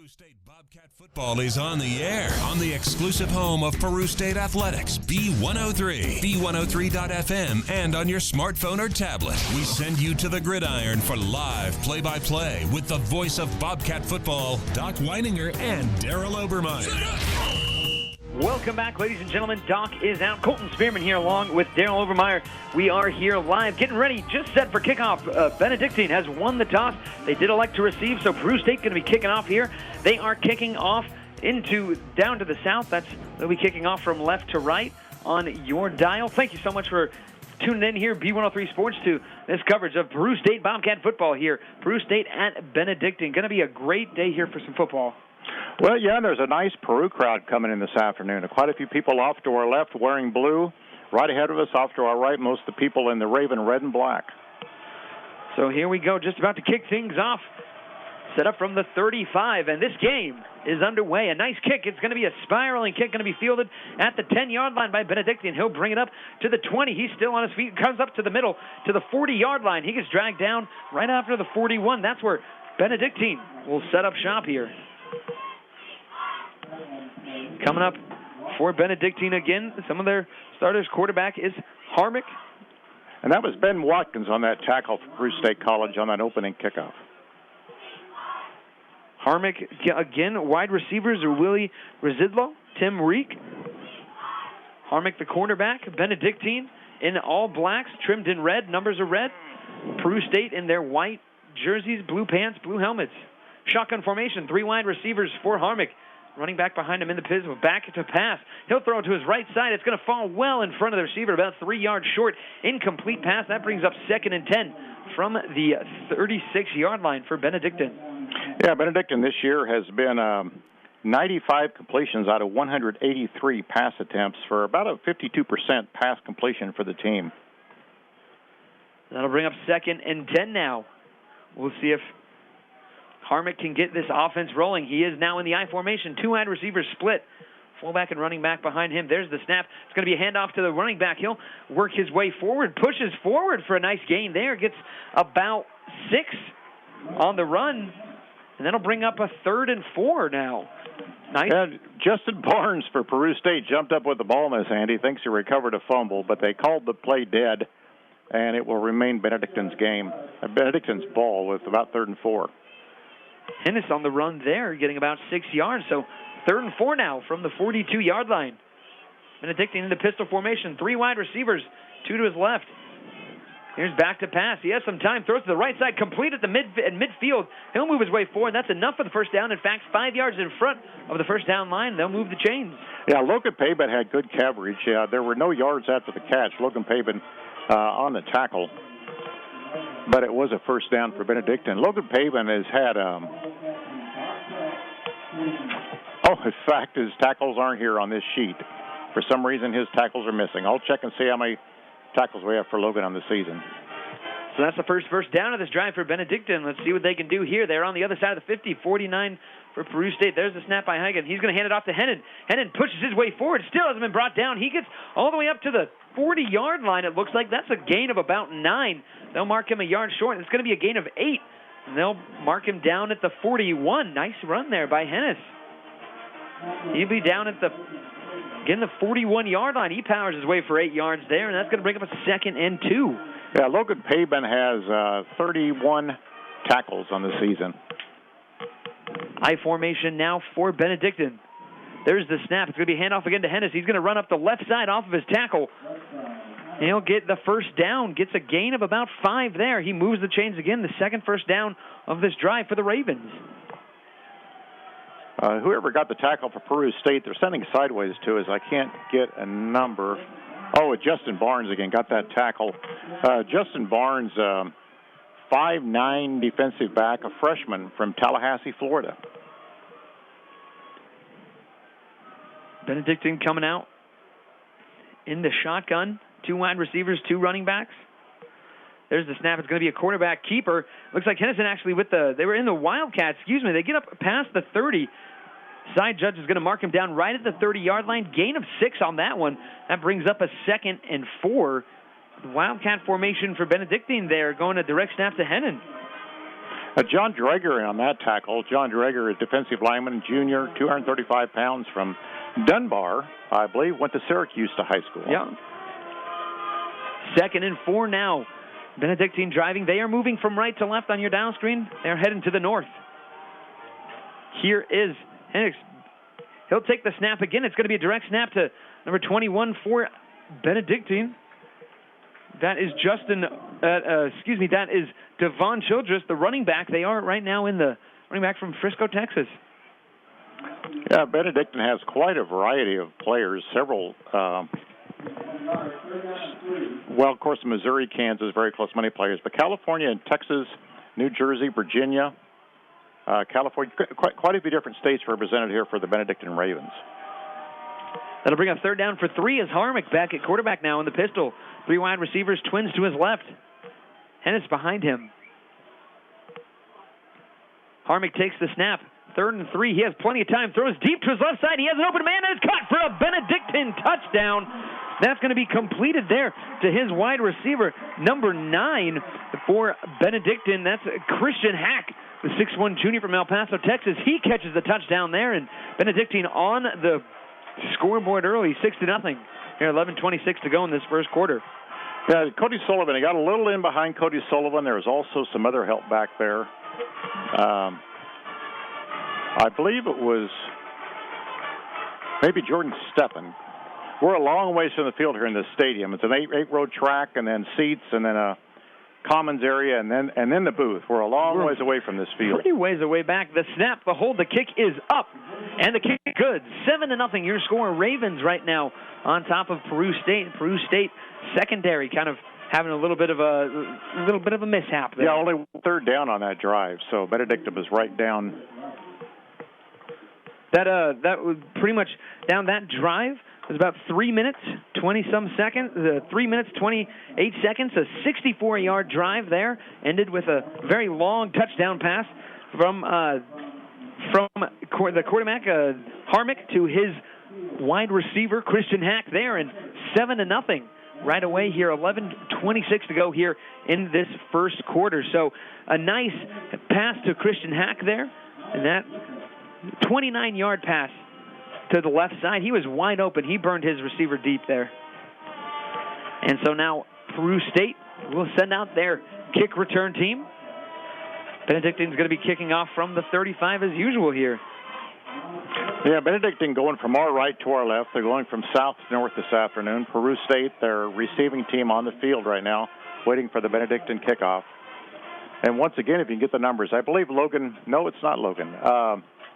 Peru State Bobcat football is on the air on the exclusive home of Peru State Athletics, B103, B103.FM, and on your smartphone or tablet. We send you to the gridiron for live play-by-play with the voice of Bobcat football, Doc Wininger and Daryl Obermeyer. Welcome back, ladies and gentlemen. Doc is out. Colton Spearman here along with Daryl Obermeyer. We are here live, getting ready, just set for kickoff. Benedictine has won the toss. They did elect to receive, so Peru State going to be kicking off here. They are kicking off down to the south. They'll be kicking off from left to right on your dial. Thank you so much for tuning in here, B103 Sports, to this coverage of Peru State Bobcat football here. Peru State at Benedictine. Going to be a great day here for some football. Well, yeah, there's a nice Peru crowd coming in this afternoon. Quite a few people off to our left wearing blue. Right ahead of us, off to our right, most of the people in the Raven red and black. So here we go, just about to kick things off. Set up from the 35, and this game is underway. A nice kick. It's going to be a spiraling kick, going to be fielded at the 10-yard line by Benedictine. He'll bring it up to the 20. He's still on his feet, comes up to the middle, to the 40-yard line. He gets dragged down right after the 41. That's where Benedictine will set up shop here. Coming up for Benedictine again, some of their starters. Quarterback is Harmick. And that was Ben Watkins on that tackle for Peru State College on that opening kickoff. Harmick again. Wide receivers are Willie Residlo, Tim Reek. Harmick the cornerback. Benedictine in all blacks, trimmed in red. Numbers are red. Peru State in their white jerseys, blue pants, blue helmets. Shotgun formation, three wide receivers for Harmick. Running back behind him in the pistol, back to pass. He'll throw it to his right side. It's going to fall well in front of the receiver, about 3 yards short. Incomplete pass. That brings up 2nd and 10 from the 36-yard line for Benedictine. Yeah, Benedictine this year has been 95 completions out of 183 pass attempts for about a 52% pass completion for the team. That'll bring up 2nd and 10 now. We'll see if Harmick can get this offense rolling. He is now in the I formation. Two wide receivers split. Fullback and running back behind him. There's the snap. It's going to be a handoff to the running back. He'll work his way forward, pushes forward for a nice gain there. Gets about 6 on the run. And that'll bring up a 3rd and 4 now. Nice. And Justin Barnes for Peru State jumped up with the ball in his hand. He thinks he recovered a fumble, but they called the play dead, and it will remain Benedictine's game. Benedictine's ball with about 3rd and 4. Hennis on the run there, getting about 6 yards. So 3rd and 4 now from the 42-yard line. Benedictine in the pistol formation. 3 wide receivers, 2 to his left. Here's back to pass. He has some time. Throws to the right side, complete at the midfield. He'll move his way forward. That's enough for the first down. In fact, 5 yards in front of the first down line. They'll move the chains. Yeah, Logan Pabin had good coverage. There were no yards after the catch. Logan Pabin on the tackle. But it was a first down for Benedictine. Logan Pabin has had, in fact, his tackles aren't here on this sheet. For some reason, his tackles are missing. I'll check and see how many tackles we have for Logan on the season. So that's the first down of this drive for Benedictine. Let's see what they can do here. They're on the other side of the 50, 49 for Peru State. There's the snap by Hagen. He's going to hand it off to Hennon. Hennon pushes his way forward. Still hasn't been brought down. He gets all the way up to the 40-yard line, it looks like. That's a gain of about 9. They'll mark him a yard short. It's going to be a gain of 8. And they'll mark him down at the 41. Nice run there by Hennis. He'll be down at the 41-yard line. He powers his way for 8 yards there, and that's going to bring up a 2nd and 2. Yeah, Logan Pabin has 31 tackles on the season. I formation now for Benedictine. There's the snap. It's going to be a handoff again to Hennis. He's going to run up the left side off of his tackle. He'll get the first down. Gets a gain of about 5 there. He moves the chains again. The second first down of this drive for the Ravens. Whoever got the tackle for Peru State, they're sending sideways to us. I can't get a number. Oh, Justin Barnes again got that tackle. Justin Barnes, 5'9" defensive back, a freshman from Tallahassee, Florida. Benedictine coming out in the shotgun. 2 wide receivers, 2 running backs. There's the snap. It's going to be a quarterback keeper. Looks like Henderson actually they were in the Wildcats. They get up past the 30. Side judge is going to mark him down right at the 30-yard line. Gain of 6 on that one. That brings up a 2nd and 4. The Wildcat formation for Benedictine there, going a direct snap to Hennon. John Dreger on that tackle. John Dreger, a defensive lineman, junior, 235 pounds from Dunbar, I believe, went to Syracuse to high school. Yeah. 2nd and 4 now. Benedictine driving. They are moving from right to left on your down screen. They're heading to the north. Here is Hendricks. He'll take the snap again. It's going to be a direct snap to number 21 for Benedictine. That is that is Devon Childress, the running back. They are right now in the running back from Frisco, Texas. Yeah, Benedictine has quite a variety of players. Several, of course, Missouri, Kansas, very close money players. But California and Texas, New Jersey, Virginia, California, quite a few different states represented here for the Benedictine Ravens. That'll bring up 3rd down for 3 as Harmick back at quarterback now in the pistol. 3 wide receivers, twins to his left. Hennis behind him. Harmick takes the snap. 3rd and 3. He has plenty of time. Throws deep to his left side. He has an open man and it's caught for a Benedictine touchdown. That's going to be completed there to his wide receiver, number 9 for Benedictine. That's Christian Hack, the 6'1 junior from El Paso, Texas. He catches the touchdown there, and Benedictine on the scoreboard early, 6-0. Here, 11:26 to go in this first quarter. Yeah, Cody Sullivan, he got a little in behind Cody Sullivan. There was also some other help back there. I believe it was maybe Jordan Steppen. We're a long ways from the field here in this stadium. It's an eight-row track, and then seats, and then a commons area, and then the booth. We're a long ways away from this field. Pretty ways away back. The snap, the hold, the kick is up, and the kick is good. 7-0. Your score. Ravens right now on top of Peru State. Peru State secondary kind of having a little bit of a mishap there. Yeah, only 3rd down on that drive. So Benedictine was right down. That was pretty much down that drive. It was about 3 minutes, 20-some seconds, 3 minutes, 28 seconds, a 64-yard drive there. Ended with a very long touchdown pass from the quarterback, Harmick, to his wide receiver, Christian Hack there, and 7-0 right away here, 11:26 to go here in this first quarter. So a nice pass to Christian Hack there, and that 29-yard pass to the left side. He was wide open. He burned his receiver deep there. And so now Peru State will send out their kick return team. Benedictine's going to be kicking off from the 35 as usual here. Yeah, Benedictine going from our right to our left. They're going from south to north this afternoon. Peru State, their receiving team on the field right now, waiting for the Benedictine kickoff. And once again, if you can get the numbers, I believe Logan, no, it's not Logan,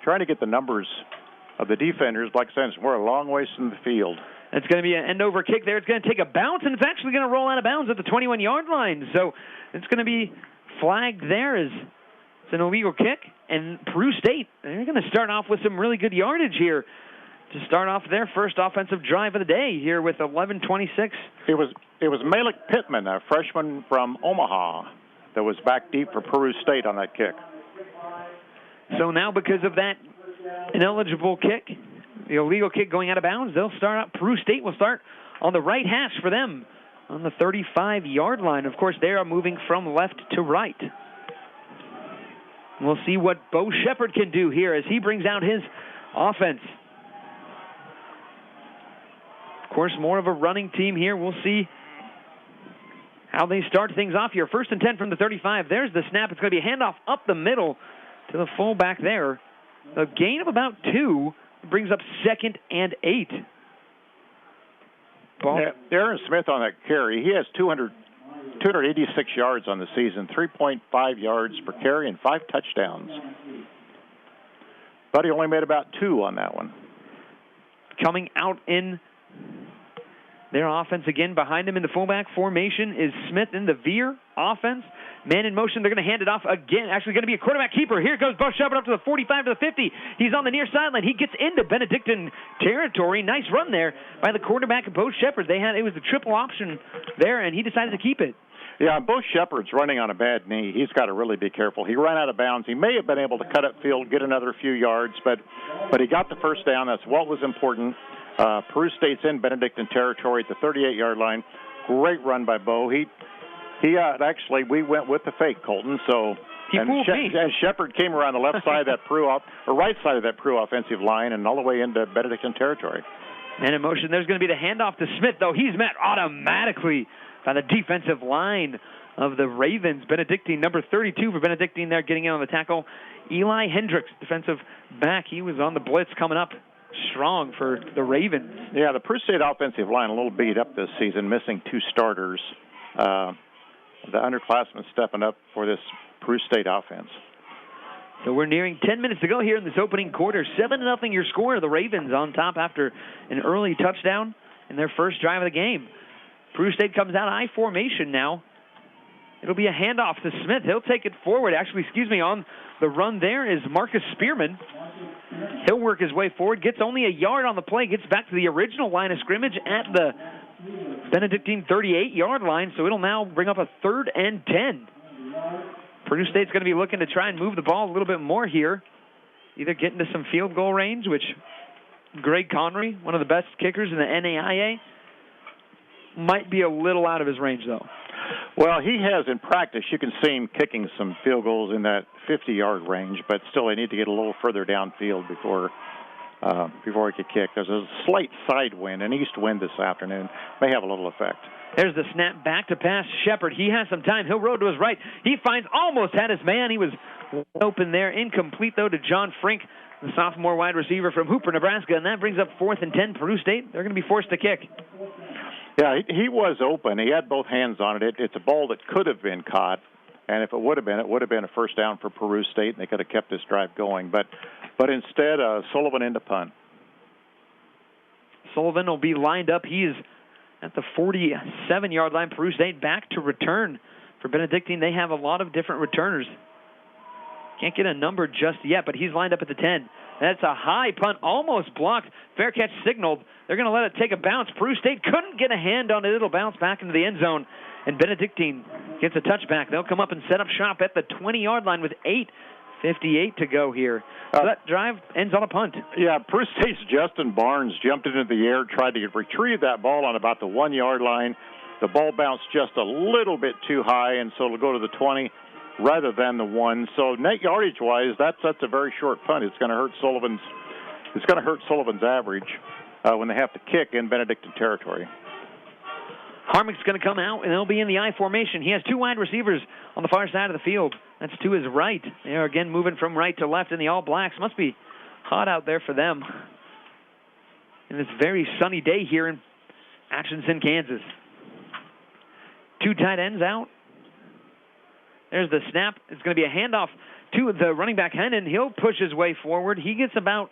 trying to get the numbers of the defenders. Like I said, we're a long ways from the field. It's going to be an end-over kick there. It's going to take a bounce, and it's actually going to roll out of bounds at the 21-yard line. So it's going to be flagged there as it's an illegal kick. And Peru State, they're going to start off with some really good yardage here to start off their first offensive drive of the day here with 11:26. It was Malik Pittman, a freshman from Omaha, that was back deep for Peru State on that kick. So now because of that ineligible kick, the illegal kick going out of bounds, they'll start out. Peru State will start on the right hash for them on the 35-yard line. Of course, they are moving from left to right. We'll see what Bo Shepard can do here as he brings out his offense. Of course, more of a running team here. We'll see how they start things off here. 1st and 10 from the 35. There's the snap. It's going to be a handoff up the middle to the fullback there. A gain of about 2 brings up 2nd and 8. Yeah, Aaron Smith on that carry. He has 286 yards on the season, 3.5 yards per carry, and 5 touchdowns. But he only made about 2 on that one. Coming out in their offense again. Behind him in the fullback formation is Smith in the veer offense. Man in motion. They're going to hand it off again. Actually going to be a quarterback keeper. Here goes Bo Shepard up to the 45 to the 50. He's on the near sideline. He gets into Benedictine territory. Nice run there by the quarterback, Bo Shepard. It was the triple option there, and he decided to keep it. Yeah, Bo Shepard's running on a bad knee. He's got to really be careful. He ran out of bounds. He may have been able to cut upfield, get another few yards, but he got the first down. That's what was important. Peru State's in Benedictine territory at the 38-yard line. Great run by Bo. He actually, we went with the fake, Colton, so He fooled me. And Shepard came around the left side of that Peru, or right side of that Peru offensive line and all the way into Benedictine territory. And in motion, there's going to be the handoff to Smith, though. He's met automatically by the defensive line of the Ravens. Benedictine, number 32 for Benedictine there, getting in on the tackle. Eli Hendricks, defensive back. He was on the blitz coming up strong for the Ravens. Yeah, the Peru State offensive line a little beat up this season, missing 2 starters. The underclassmen stepping up for this Peru State offense. So we're nearing 10 minutes to go here in this opening quarter. 7-0 your score. The Ravens on top after an early touchdown in their first drive of the game. Peru State comes out I formation now. It'll be a handoff to Smith. He'll take it forward. Actually, on the run there is Marcus Spearman. He'll work his way forward, gets only a yard on the play, gets back to the original line of scrimmage at the Benedictine 38-yard line, so it'll now bring up a 3rd and 10. Purdue State's going to be looking to try and move the ball a little bit more here, either get into some field goal range, which Greg Connery, one of the best kickers in the NAIA, might be a little out of his range, though. Well, he has in practice. You can see him kicking some field goals in that 50-yard range, but still they need to get a little further downfield before he could kick. There's a slight side wind, an east wind this afternoon. May have a little effect. There's the snap back to pass Shepard. He has some time. He'll roll to his right. He almost had his man. He was open there. Incomplete, though, to John Frink, the sophomore wide receiver from Hooper, Nebraska, and that brings up 4th and 10. Peru State, they're going to be forced to kick. Yeah, he was open. He had both hands on it. It's a ball that could have been caught, and if it would have been a first down for Peru State, and they could have kept this drive going. But instead, Sullivan into punt. Sullivan will be lined up. He is at the 47-yard line. Peru State back to return for Benedictine. They have a lot of different returners. Can't get a number just yet, but he's lined up at the 10. That's a high punt, almost blocked. Fair catch signaled. They're going to let it take a bounce. Peru State couldn't get a hand on it. It'll bounce back into the end zone, and Benedictine gets a touchback. They'll come up and set up shop at the 20-yard line with 8:58 to go here. So that drive ends on a punt. Yeah, Peru State's Justin Barnes jumped into the air, tried to retrieve that ball on about the 1-yard line. The ball bounced just a little bit too high, and so it'll go to the 20 rather than the 1. So net yardage-wise, that's a very short punt. It's going to hurt Sullivan's average when they have to kick in Benedictine territory. Harmick's going to come out, and he'll be in the I formation. He has 2 wide receivers on the far side of the field. That's to his right. They are again moving from right to left in the All Blacks. Must be hot out there for them in this very sunny day here in Atchison, Kansas. 2 tight ends out. There's the snap. It's going to be a handoff to the running back, Hennon. He'll push his way forward. He gets about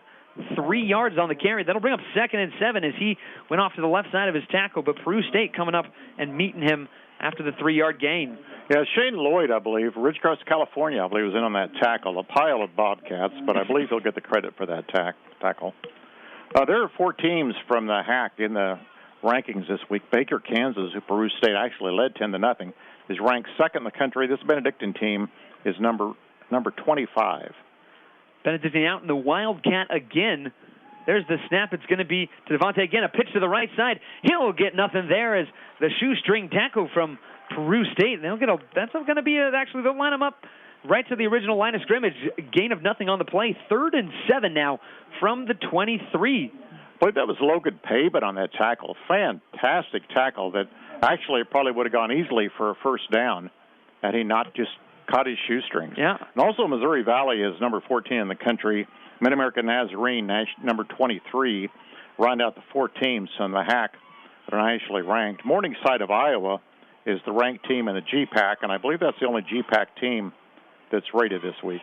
3 yards on the carry. That'll bring up 2nd and 7 as he went off to the left side of his tackle, but Peru State coming up and meeting him after the 3-yard gain. Yeah, Shane Lloyd, I believe, Ridgecrest, California, I believe, was in on that tackle. A pile of Bobcats, but I believe he'll get the credit for that tackle. There are 4 teams from the HAC in the rankings this week. Baker, Kansas, who Peru State actually led 10-0, is ranked 2nd in the country. This Benedictine team is number 25. Benedictine out in the Wildcat again. There's the snap. It's going to be to Devontae again. A pitch to the right side. He'll get nothing there as the shoestring tackle from Peru State. They'll line him up right to the original line of scrimmage. Gain of nothing on the play. 3rd and 7 now from the 23. I believe that was Logan Pabin on that tackle. Fantastic tackle that actually probably would have gone easily for a first down had he not just caught his shoestrings. Yeah. And also Missouri Valley is number 14 in the country. Mid-American Nazarene, number 23, round out the 4 teams on the HAC that are nationally ranked. Morningside of Iowa is the ranked team in the GPAC, and I believe that's the only GPAC team that's rated this week.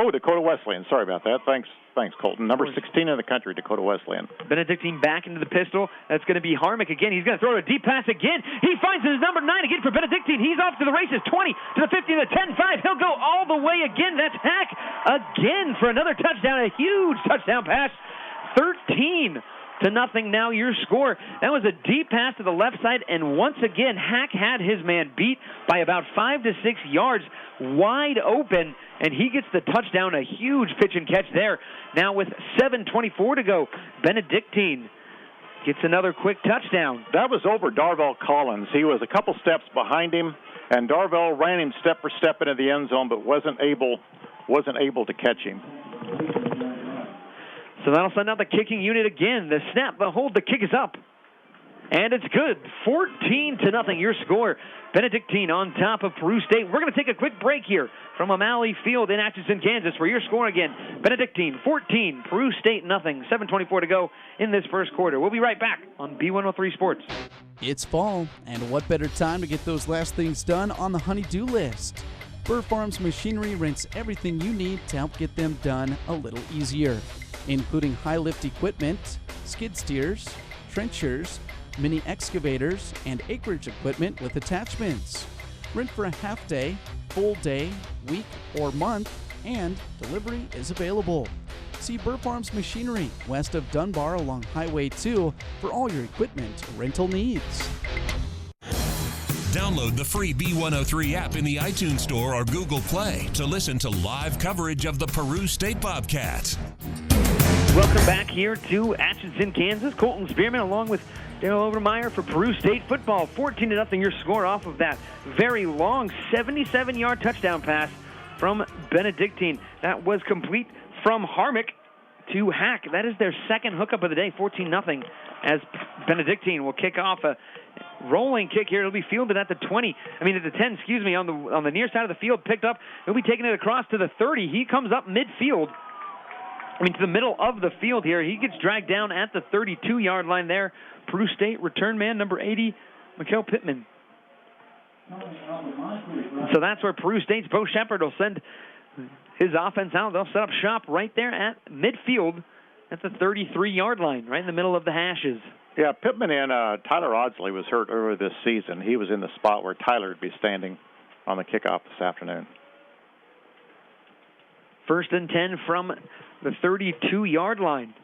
Oh, Dakota Wesleyan. Sorry about that. Thanks, Colton. Number 16 in the country, Dakota Wesleyan. Benedictine back into the pistol. That's going to be Harmick again. He's going to throw a deep pass again. He finds his number 9 again for Benedictine. He's off to the races. 20 to the 50 to the 10-5. He'll go all the way again. That's Hack again for another touchdown. A huge touchdown pass. 13-0 now your score. That was a deep pass to the left side, and once again, Hack had his man beat by about 5 to 6 yards, wide open, and he gets the touchdown. A huge pitch and catch there. Now with 7:24 to go, Benedictine gets another quick touchdown. That was over Darvell Collins. He was a couple steps behind him, And Darvell ran him step for step into the end zone, but wasn't able to catch him. So that'll send out the kicking unit again. The snap, the hold, the kick is up. And it's good. 14-0, your score. Benedictine on top of Peru State. We're going to take a quick break here from O'Malley Field in Atchison, Kansas, where your score again, Benedictine 14, Peru State nothing. 7:24 to go in this first quarter. We'll be right back on B103 Sports. It's fall, and what better time to get those last things done on the honey-do list? Burr Farms Machinery rents everything you need to help get them done a little easier, including high-lift equipment, skid steers, trenchers, mini excavators, and acreage equipment with attachments. Rent for a half day, full day, week, or month, and delivery is available. See Burr Farms Machinery west of Dunbar along Highway 2 for all your equipment rental needs. Download the free B103 app in the iTunes Store or Google Play to listen to live coverage of the Peru State Bobcats. Welcome back here to Atchison, Kansas. Colton Spearman along with Daryl Obermeyer for Peru State football. 14-0 your score off of that very long 77-yard touchdown pass from Benedictine. That was complete from Harmich to Hack. That is their second hookup of the day, 14-0, as Benedictine will kick off a rolling kick here. It'll be fielded at the 10, on the near side of the field, picked up. He'll be taking it across to the 30. He comes up midfield. To the middle of the field here. He gets dragged down at the 32-yard line there. Peru State return man number 80, Mikael Pittman. So that's where Peru State's Bo Shepard will send his offense out. They'll set up shop right there at midfield at the 33-yard line, right in the middle of the hashes. Yeah, Pittman and Tyler Audsley was hurt earlier this season. He was in the spot where Tyler would be standing on the kickoff this afternoon. 1st and 10 from the 32-yard line.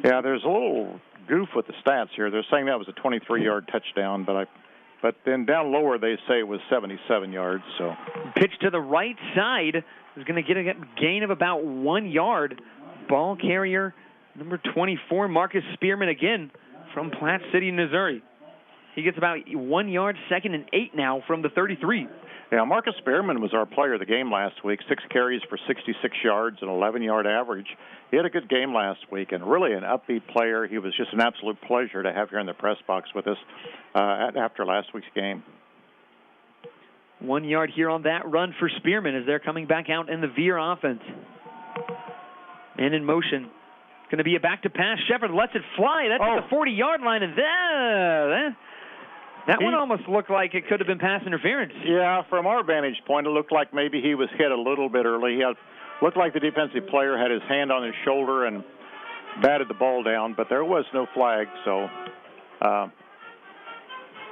Yeah, there's a little goof with the stats here. They're saying that was a 23-yard touchdown, but then down lower they say it was 77 yards. So pitch to the right side is going to get a gain of about 1 yard. Ball carrier number 24, Marcus Spearman again from Platte City, Missouri. He gets about 1 yard, 2nd and 8 now from the 33. Yeah, Marcus Spearman was our player of the game last week. 6 carries for 66 yards, an 11-yard average. He had a good game last week and really an upbeat player. He was just an absolute pleasure to have here in the press box with us after last week's game. 1 yard here on that run for Spearman as they're coming back out in the veer offense. And in motion. Going to be a back-to-pass. Shepard lets it fly. That's at the 40-yard line. And that one almost looked like it could have been pass interference. Yeah, from our vantage point, it looked like maybe he was hit a little bit early. Looked like the defensive player had his hand on his shoulder and batted the ball down, but there was no flag. So,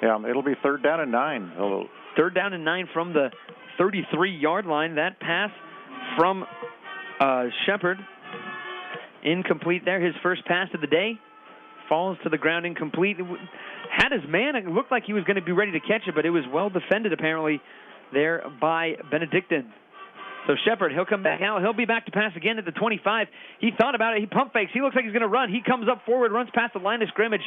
it'll be 3rd down and 9. 3rd down and 9 from the 33-yard line. That pass from Shepard. Incomplete there. His first pass of the day falls to the ground incomplete. Had his man. It looked like he was going to be ready to catch it, but it was well defended apparently there by Benedictine. So Shepard, he'll come back out. He'll be back to pass again at the 25. He thought about it. He pump fakes. He looks like he's going to run. He comes up forward, runs past the line of scrimmage,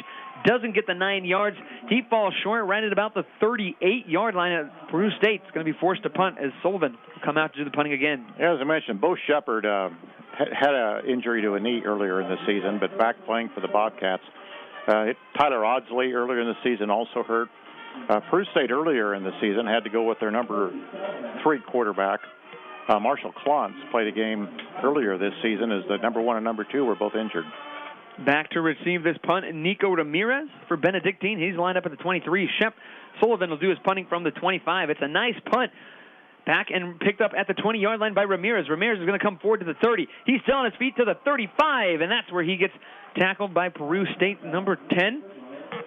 doesn't get the 9 yards. He falls short right at about the 38-yard line. At Peru State's going to be forced to punt as Sullivan will come out to do the punting again. Yeah, as I mentioned, Bo Shepard had an injury to a knee earlier in the season, but back playing for the Bobcats. Tyler Audsley earlier in the season also hurt. Peru State earlier in the season had to go with their number 3 quarterback. Marshall Klontz played a game earlier this season as the number 1 and number 2 were both injured. Back to receive this punt, Nico Ramirez for Benedictine. He's lined up at the 23. Shep Sullivan will do his punting from the 25. It's a nice punt. Back and picked up at the 20-yard line by Ramirez. Ramirez is going to come forward to the 30. He's still on his feet to the 35, and that's where he gets tackled by Peru State number 10.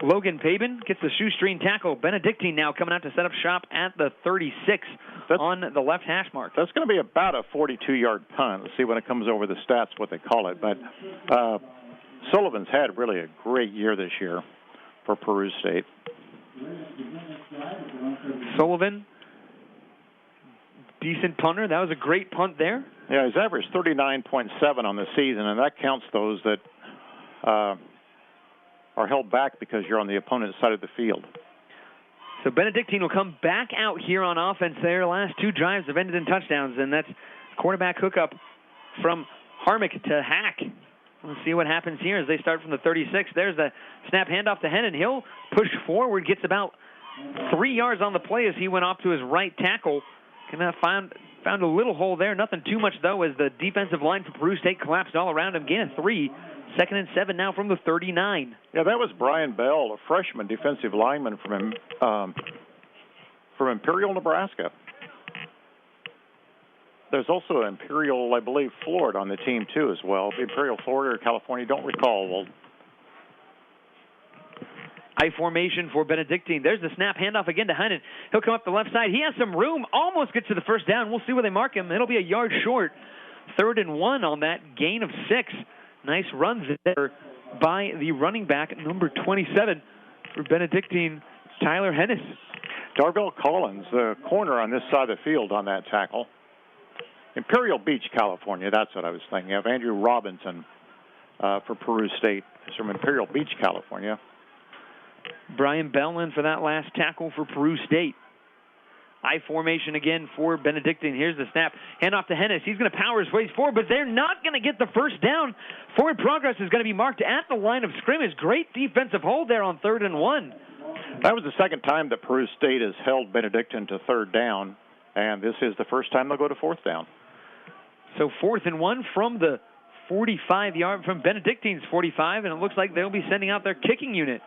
Logan Pabin gets the shoestring tackle. Benedictine now coming out to set up shop at the 36 on the left hash mark. That's going to be about a 42-yard punt. Let's see when it comes over the stats what they call it. But Sullivan's had really a great year this year for Peru State. Sullivan, decent punter. That was a great punt there. Yeah, he's averaged 39.7 on the season, and that counts those that are held back because you're on the opponent's side of the field. So Benedictine will come back out here on offense. Their last 2 drives have ended in touchdowns, and that's quarterback hookup from Harmich to Hack. Let's see what happens here as they start from the 36. There's the snap handoff to Hennon. He'll push forward, gets about 3 yards on the play as he went off to his right tackle. Found a little hole there. Nothing too much, though, as the defensive line for Peru State collapsed all around him. Gain of 3. 2nd and 7 now from the 39. Yeah, that was Brian Bell, a freshman defensive lineman from Imperial, Nebraska. There's also Imperial, I believe, Florida on the team, too, as well. Imperial, Florida, or California, don't recall. Well, I formation for Benedictine. There's the snap handoff again to Heinen. He'll come up the left side. He has some room. Almost gets to the first down. We'll see where they mark him. It'll be a yard short. 3rd and 1 on that gain of 6. Nice runs there by the running back, number 27 for Benedictine, Tyler Hennis. Darvell Collins, the corner on this side of the field on that tackle. Imperial Beach, California. That's what I was thinking of. Andrew Robinson for Peru State is from Imperial Beach, California. Brian Bell in for that last tackle for Peru State. I formation again for Benedictine. Here's the snap. Hand off to Hennis. He's going to power his ways forward, but they're not going to get the first down. Forward progress is going to be marked at the line of scrimmage. Great defensive hold there on 3rd and 1. That was the second time that Peru State has held Benedictine to 3rd down, and this is the first time they'll go to 4th down. So 4th and 1 from the 45-yard, from Benedictine's 45, and it looks like they'll be sending out their kicking unit.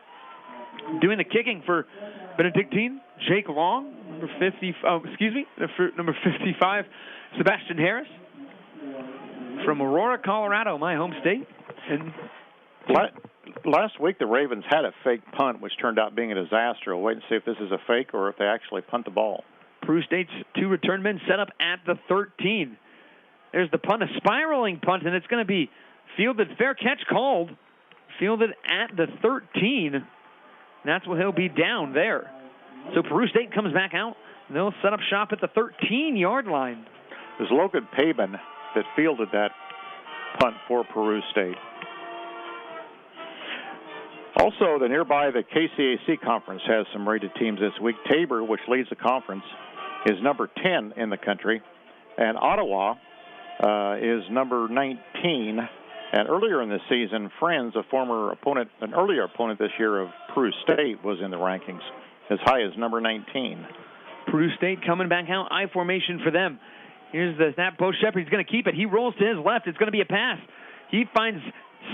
Doing the kicking for Benedictine, Jake Long, number 55, Sebastian Harris from Aurora, Colorado, my home state. And last week the Ravens had a fake punt, which turned out being a disaster. We'll wait and see if this is a fake or if they actually punt the ball. Peru State's 2 return men set up at the 13. There's the punt, a spiraling punt, and it's going to be fielded, fair catch called, fielded at the 13. That's what he'll be down there. So Peru State comes back out. They'll set up shop at the 13-yard line. It was Logan Paben that fielded that punt for Peru State. Also, the KCAC conference has some rated teams this week. Tabor, which leads the conference, is number 10 in the country. And Ottawa is number 19. And earlier in the season, Friends, an earlier opponent this year of Peru State, was in the rankings as high as number 19. Peru State coming back out, I formation for them. Here's the snap. Bo Shepard, he's going to keep it. He rolls to his left. It's going to be a pass. He finds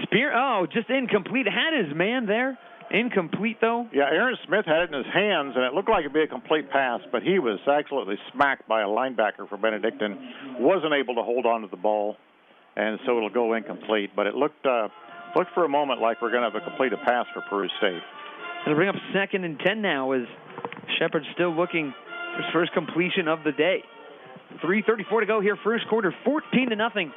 Spear. Oh, just incomplete. Had his man there. Incomplete, though. Yeah, Aaron Smith had it in his hands, and it looked like it'd be a complete pass, but he was absolutely smacked by a linebacker for Benedictine. Wasn't able to hold on to the ball, and so it'll go incomplete. But it looked for a moment like we're going to have a completed pass for Peru State. It'll bring up 2nd and 10 now as Shepard's still looking for his first completion of the day. 3:34 to go here, first quarter, 14-0.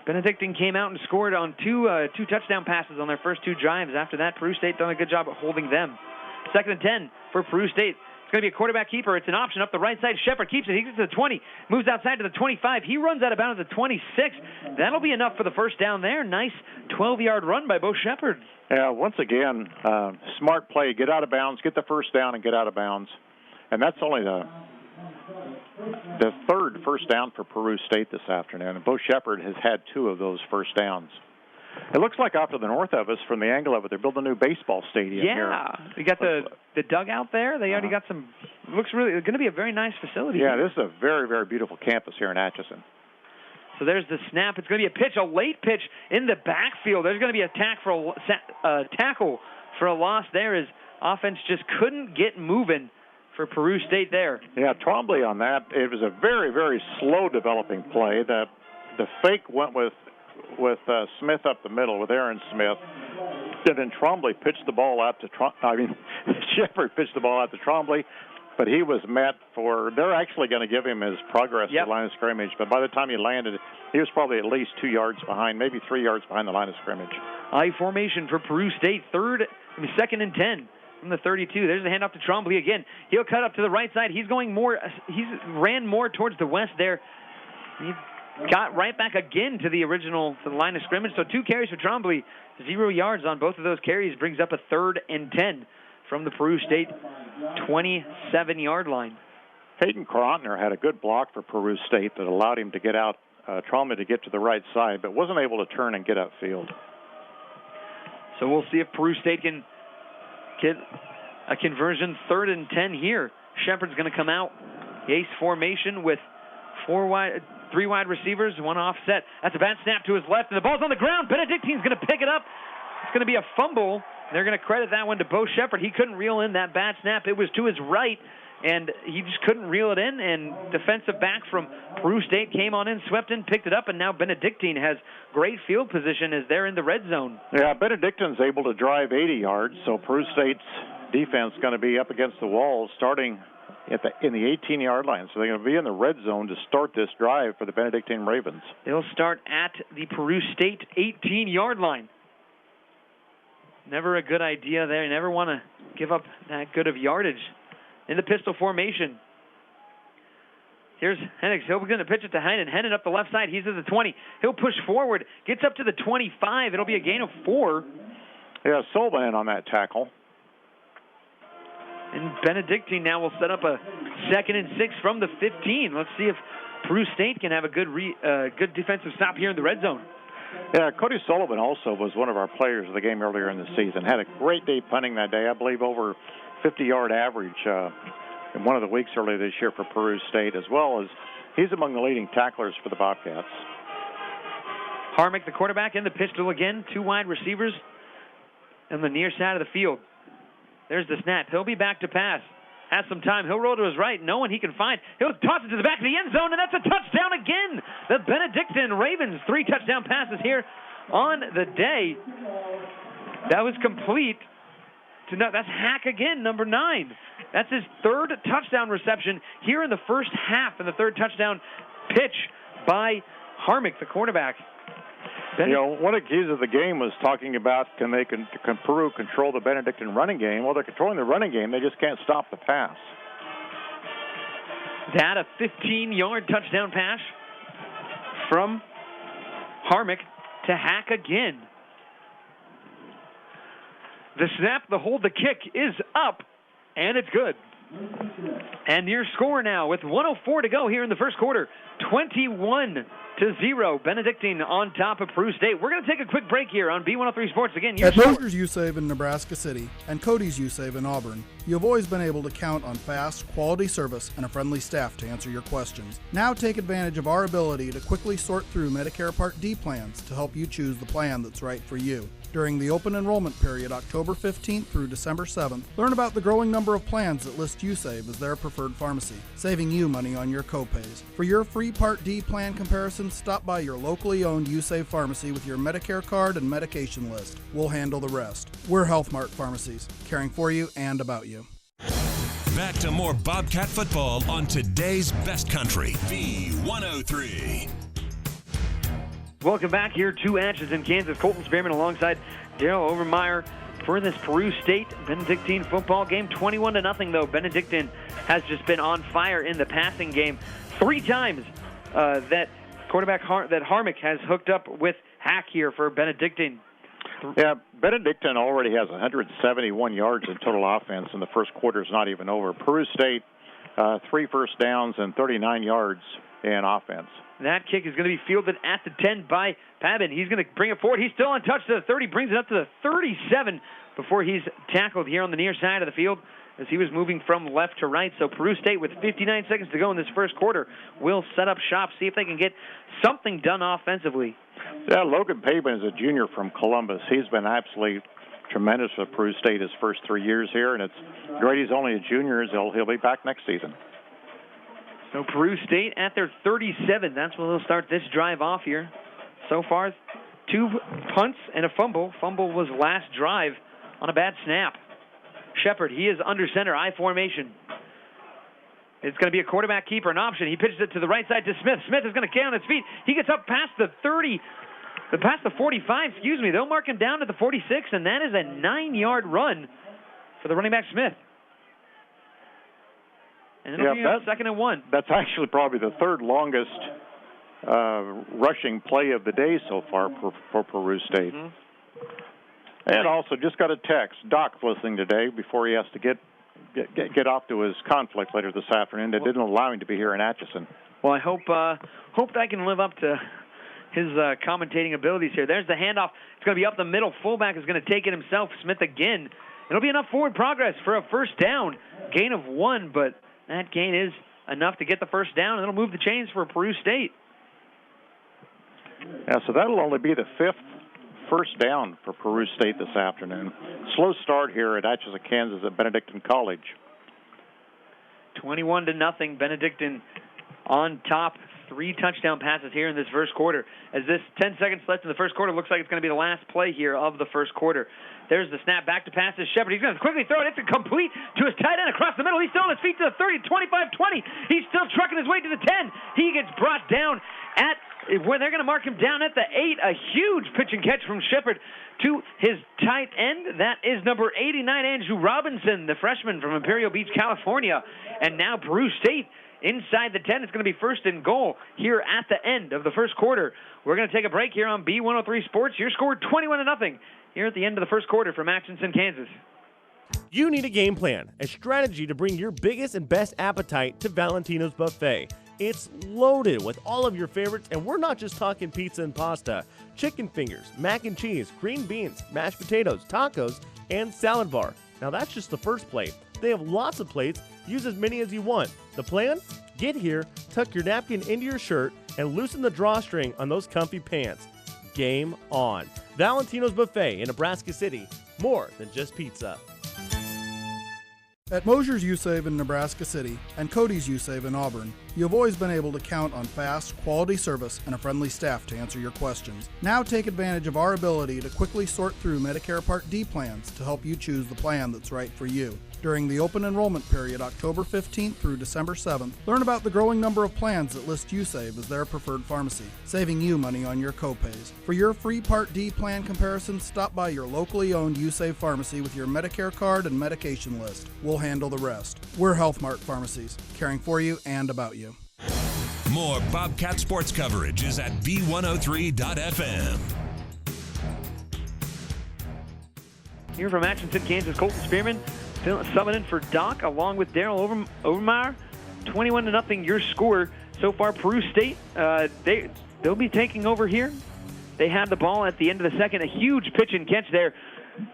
Benedictine came out and scored on two touchdown passes on their first 2 drives. After that, Peru State done a good job at holding them. 2nd and 10 for Peru State. It's going to be a quarterback keeper. It's an option up the right side. Shepard keeps it. He gets to the 20, moves outside to the 25. He runs out of bounds at the 26. That'll be enough for the first down there. Nice 12-yard run by Bo Shepard. Yeah, once again, smart play. Get out of bounds, get the first down, and get out of bounds. And that's only the 3rd first down for Peru State this afternoon. And Bo Shepard has had 2 of those first downs. It looks like off to the north of us, from the angle of it, they're building a new baseball stadium here. Yeah, you got the dugout there. They already got some. Looks really going to be a very nice facility. Yeah, this is a very, very beautiful campus here in Atchison. So there's the snap. It's going to be a pitch, a late pitch in the backfield. There's going to be a tackle for a loss there as offense just couldn't get moving for Peru State there. Yeah, Trombley on that. It was a very, very slow developing play. The fake went with Smith up the middle with Aaron Smith. And then Trombley pitched the ball out to Shepard pitched the ball out to Trombley, but he was met for. They're actually going to give him his progress to the line of scrimmage. But by the time he landed, he was probably at least 2 yards behind, maybe 3 yards behind the line of scrimmage. I formation for Peru State. 2nd and 10 from the 32. There's the handoff to Trombley again. He'll cut up to the right side. He's ran more towards the west there. He got right back again to the line of scrimmage. So 2 carries for Trombley, 0 yards on both of those carries, brings up a 3rd and 10 from the Peru State 27-yard line. Peyton Krotner had a good block for Peru State that allowed him to get out, Trombley to get to the right side, but wasn't able to turn and get upfield. So we'll see if Peru State can get a conversion. 3rd and 10 here. Shepard's going to come out. Ace formation with 3 wide receivers, 1 offset. That's a bad snap to his left, and the ball's on the ground. Benedictine's going to pick it up. It's going to be a fumble. They're going to credit that one to Bo Shepard. He couldn't reel in that bad snap. It was to his right, and he just couldn't reel it in, and defensive back from Peru State came on in, swept in, picked it up, and now Benedictine has great field position as they're in the red zone. Yeah, Benedictine's able to drive 80 yards, so Peru State's defense is going to be up against the walls starting in the 18-yard line. So they're going to be in the red zone to start this drive for the Benedictine Ravens. They'll start at the Peru State 18-yard line. Never a good idea there. You never want to give up that good of yardage. In the pistol formation. Here's Hennigs. He'll begin to pitch it to Hennen. Hennen up the left side. He's at the 20. He'll push forward. Gets up to the 25. It'll be a gain of 4. Yeah, Solman on that tackle. And Benedictine now will set up a 2nd and 6 from the 15. Let's see if Peru State can have a good defensive stop here in the red zone. Yeah, Cody Sullivan also was one of our players of the game earlier in the season. Had a great day punting that day. I believe over 50-yard average in one of the weeks earlier this year for Peru State, as well as he's among the leading tacklers for the Bobcats. Harmonic, the quarterback, in the pistol again. 2 wide receivers on the near side of the field. There's the snap. He'll be back to pass. Has some time. He'll roll to his right. No one he can find. He'll toss it to the back of the end zone, and that's a touchdown again. The Benedictine Ravens, 3 touchdown passes here on the day. That was complete. That's Hack again, number 9. That's his 3rd touchdown reception here in the first half, and the 3rd touchdown pitch by Harmonic, the quarterback. You know, one of the keys of the game was talking about can Peru control the Benedictine running game? Well, they're controlling the running game. They just can't stop the pass. That a 15-yard touchdown pass from Harmonic to Hack again. The snap, the hold, the kick is up, and it's good. And your score now with 1:04 to go here in the first quarter, 21-0. Benedictine on top of Peru State. We're going to take a quick break here on B103 Sports. Again, at Mosher's U-Save in Nebraska City and Cody's U-Save in Auburn, you've always been able to count on fast, quality service and a friendly staff to answer your questions. Now take advantage of our ability to quickly sort through Medicare Part D plans to help you choose the plan that's right for you. During the open enrollment period, October 15th through December 7th, learn about the growing number of plans that list U-Save as their preferred pharmacy, saving you money on your copays. For your free Part D plan comparison, stop by your locally owned U-Save pharmacy with your Medicare card and medication list. We'll handle the rest. We're Health Mart Pharmacies, caring for you and about you. Back to more Bobcat football on today's best country, B103. Welcome back here to Atchison, Kansas. Colton Spearman alongside Daryl Obermeyer for this Peru State Benedictine football game. 21-0 though. Benedictine has just been on fire in the passing game. 3 times that quarterback that Harmonic has hooked up with Hack here for Benedictine. Yeah, Benedictine already has 171 yards in total offense, and the first quarter is not even over. Peru State, 3 first downs and 39 yards in offense. That kick is going to be fielded at the 10 by Pabin. He's going to bring it forward. He's still untouched to the 30, brings it up to the 37 before he's tackled here on the near side of the field as he was moving from left to right. So Peru State, with 59 seconds to go in this first quarter, will set up shop, see if they can get something done offensively. Yeah, Logan Pabin is a junior from Columbus. He's been absolutely tremendous for Peru State his first 3 years here, and it's great he's only a junior. He'll be back next season. So Peru State at their 37. That's where they'll start this drive off here. So far, 2 punts and a fumble. Fumble was last drive on a bad snap. Shepard, he is under center, I formation. It's going to be a quarterback keeper, an option. He pitches it to the right side to Smith. Smith is going to get on his feet. He gets up past the 30, past the 45, They'll mark him down to the 46, and that is a 9-yard run for the running back Smith. And it'll be a 2nd and 1. That's actually probably the 3rd longest rushing play of the day so far for Peru State. Mm-hmm. And also just got a text. Doc's listening today before he has to get off to his conflict later this afternoon. That didn't allow him to be here in Atchison. Well, I hope I can live up to his commentating abilities here. There's the handoff. It's going to be up the middle. Fullback is going to take it himself. Smith again. It'll be enough forward progress for a first down. Gain of 1, but that gain is enough to get the first down, and it'll move the chains for Peru State. Yeah, so that'll only be the 5th first down for Peru State this afternoon. Slow start here at Atchison, Kansas at Benedictine College. 21-0, Benedictine on top. 3 touchdown passes here in this first quarter. As this 10 seconds left in the first quarter, looks like it's going to be the last play here of the first quarter. There's the snap back to pass to Shepard. He's going to quickly throw it. It's complete to his tight end across the middle. He's still on his feet to the 30, 25, 20. He's still trucking his way to the 10. He gets brought down at where they're going to mark him down at the 8. A huge pitch and catch from Shepard to his tight end. That is number 89, Andrew Robinson, the freshman from Imperial Beach, California. And now Peru State inside the 10. It's going to be first and goal here at the end of the first quarter. We're going to take a break here on B103 Sports. Your score 21-0 here at the end of the first quarter from Atchison, Kansas. You need a game plan, a strategy to bring your biggest and best appetite to Valentino's Buffet. It's loaded with all of your favorites, and we're not just talking pizza and pasta. Chicken fingers, mac and cheese, green beans, mashed potatoes, tacos, and salad bar. Now that's just the first plate. They have lots of plates. Use as many as you want. The plan? Get here, tuck your napkin into your shirt, and loosen the drawstring on those comfy pants. Game on. Valentino's Buffet in Nebraska City. More than just pizza. At Mosier's U-Save in Nebraska City and Cody's U-Save in Auburn, you've always been able to count on fast, quality service and a friendly staff to answer your questions. Now take advantage of our ability to quickly sort through Medicare Part D plans to help you choose the plan that's right for you. During the open enrollment period, October 15th through December 7th, learn about the growing number of plans that list U-Save as their preferred pharmacy, saving you money on your copays. For your free Part D plan comparison, stop by your locally owned U-Save pharmacy with your Medicare card and medication list. We'll handle the rest. We're Health Mart Pharmacies, caring for you and about you. More Bobcat sports coverage is at B103.FM. Here from Atchison, Kansas, Colton Spearman subbing in for Doc along with Daryl Obermeyer. 21-0 your score so far. Peru State, they'll be taking over here. They had the ball at the end of the second. A huge pitch and catch there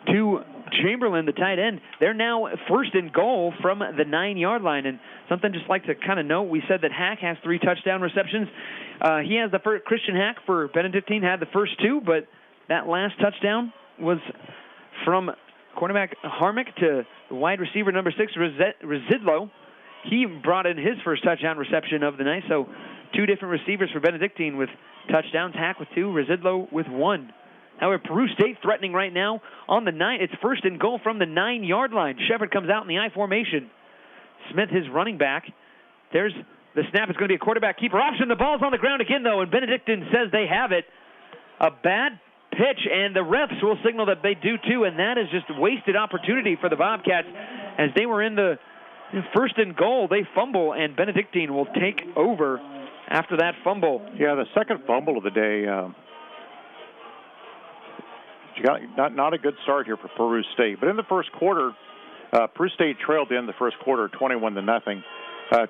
to Chamberlain, the tight end. They're now first and goal from the 9-yard line. And something just like to kind of note, we said that Hack has 3 touchdown receptions. He has the first. Christian Hack for Benedictine had the first 2, but that last touchdown was from cornerback Harmick to the wide receiver number 6, Residlo. He brought in his first touchdown reception of the night. So 2 different receivers for Benedictine with touchdowns. Hack with 2, Residlo with 1. However, Peru State threatening right now on the 9. It's first and goal from the 9-yard line. Shepard comes out in the I formation. Smith, his running back. There's the snap. It's going to be a quarterback keeper option. The ball's on the ground again, though, and Benedictine says they have it. A bad pitch, and the refs will signal that they do too, and that is just a wasted opportunity for the Bobcats. As they were in the first and goal, they fumble, and Benedictine will take over after that fumble. Yeah, the second fumble of the day. Not a good start here for Peru State. But in the first quarter, Peru State trailed in the first quarter 21-0.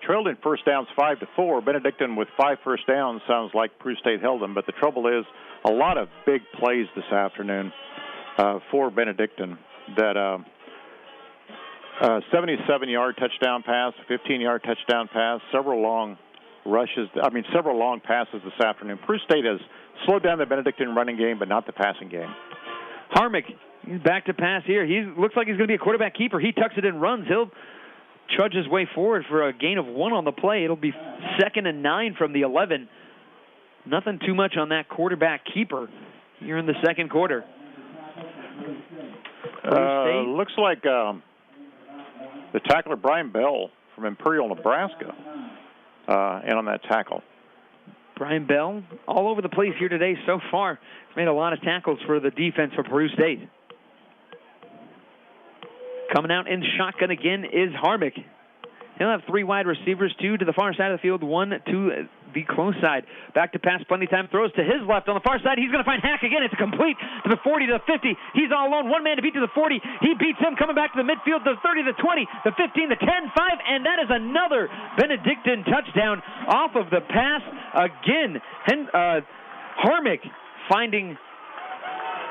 Trailed in first downs 5-4. Benedictine with 5 first downs. Sounds like Peru State held them. But the trouble is a lot of big plays this afternoon for Benedictine. That 77-yard touchdown pass, 15-yard touchdown pass, several long passes this afternoon. Peru State has slowed down the Benedictine running game, but not the passing game. Harmick, he's back to pass here. He looks like he's going to be a quarterback keeper. He tucks it and runs. He'll trudge his way forward for a gain of 1 on the play. It'll be 2nd and 9 from the 11. Nothing too much on that quarterback keeper here in the second quarter. Looks like the tackler Brian Bell from Imperial, Nebraska, and on that tackle. Brian Bell, all over the place here today so far. He's made a lot of tackles for the defense for Peru State. Coming out in shotgun again is Harmick. He'll have 3 wide receivers, 2 to the far side of the field, 1 to the close side. Back to pass, plenty time, throws to his left on the far side. He's going to find Hack again. It's a complete to the 40 to the 50. He's all alone. One man to beat to the 40. He beats him, coming back to the midfield, the 30, the 20, the 15, the 10, 5, and that is another Benedictine touchdown off of the pass. Again, Harmick finding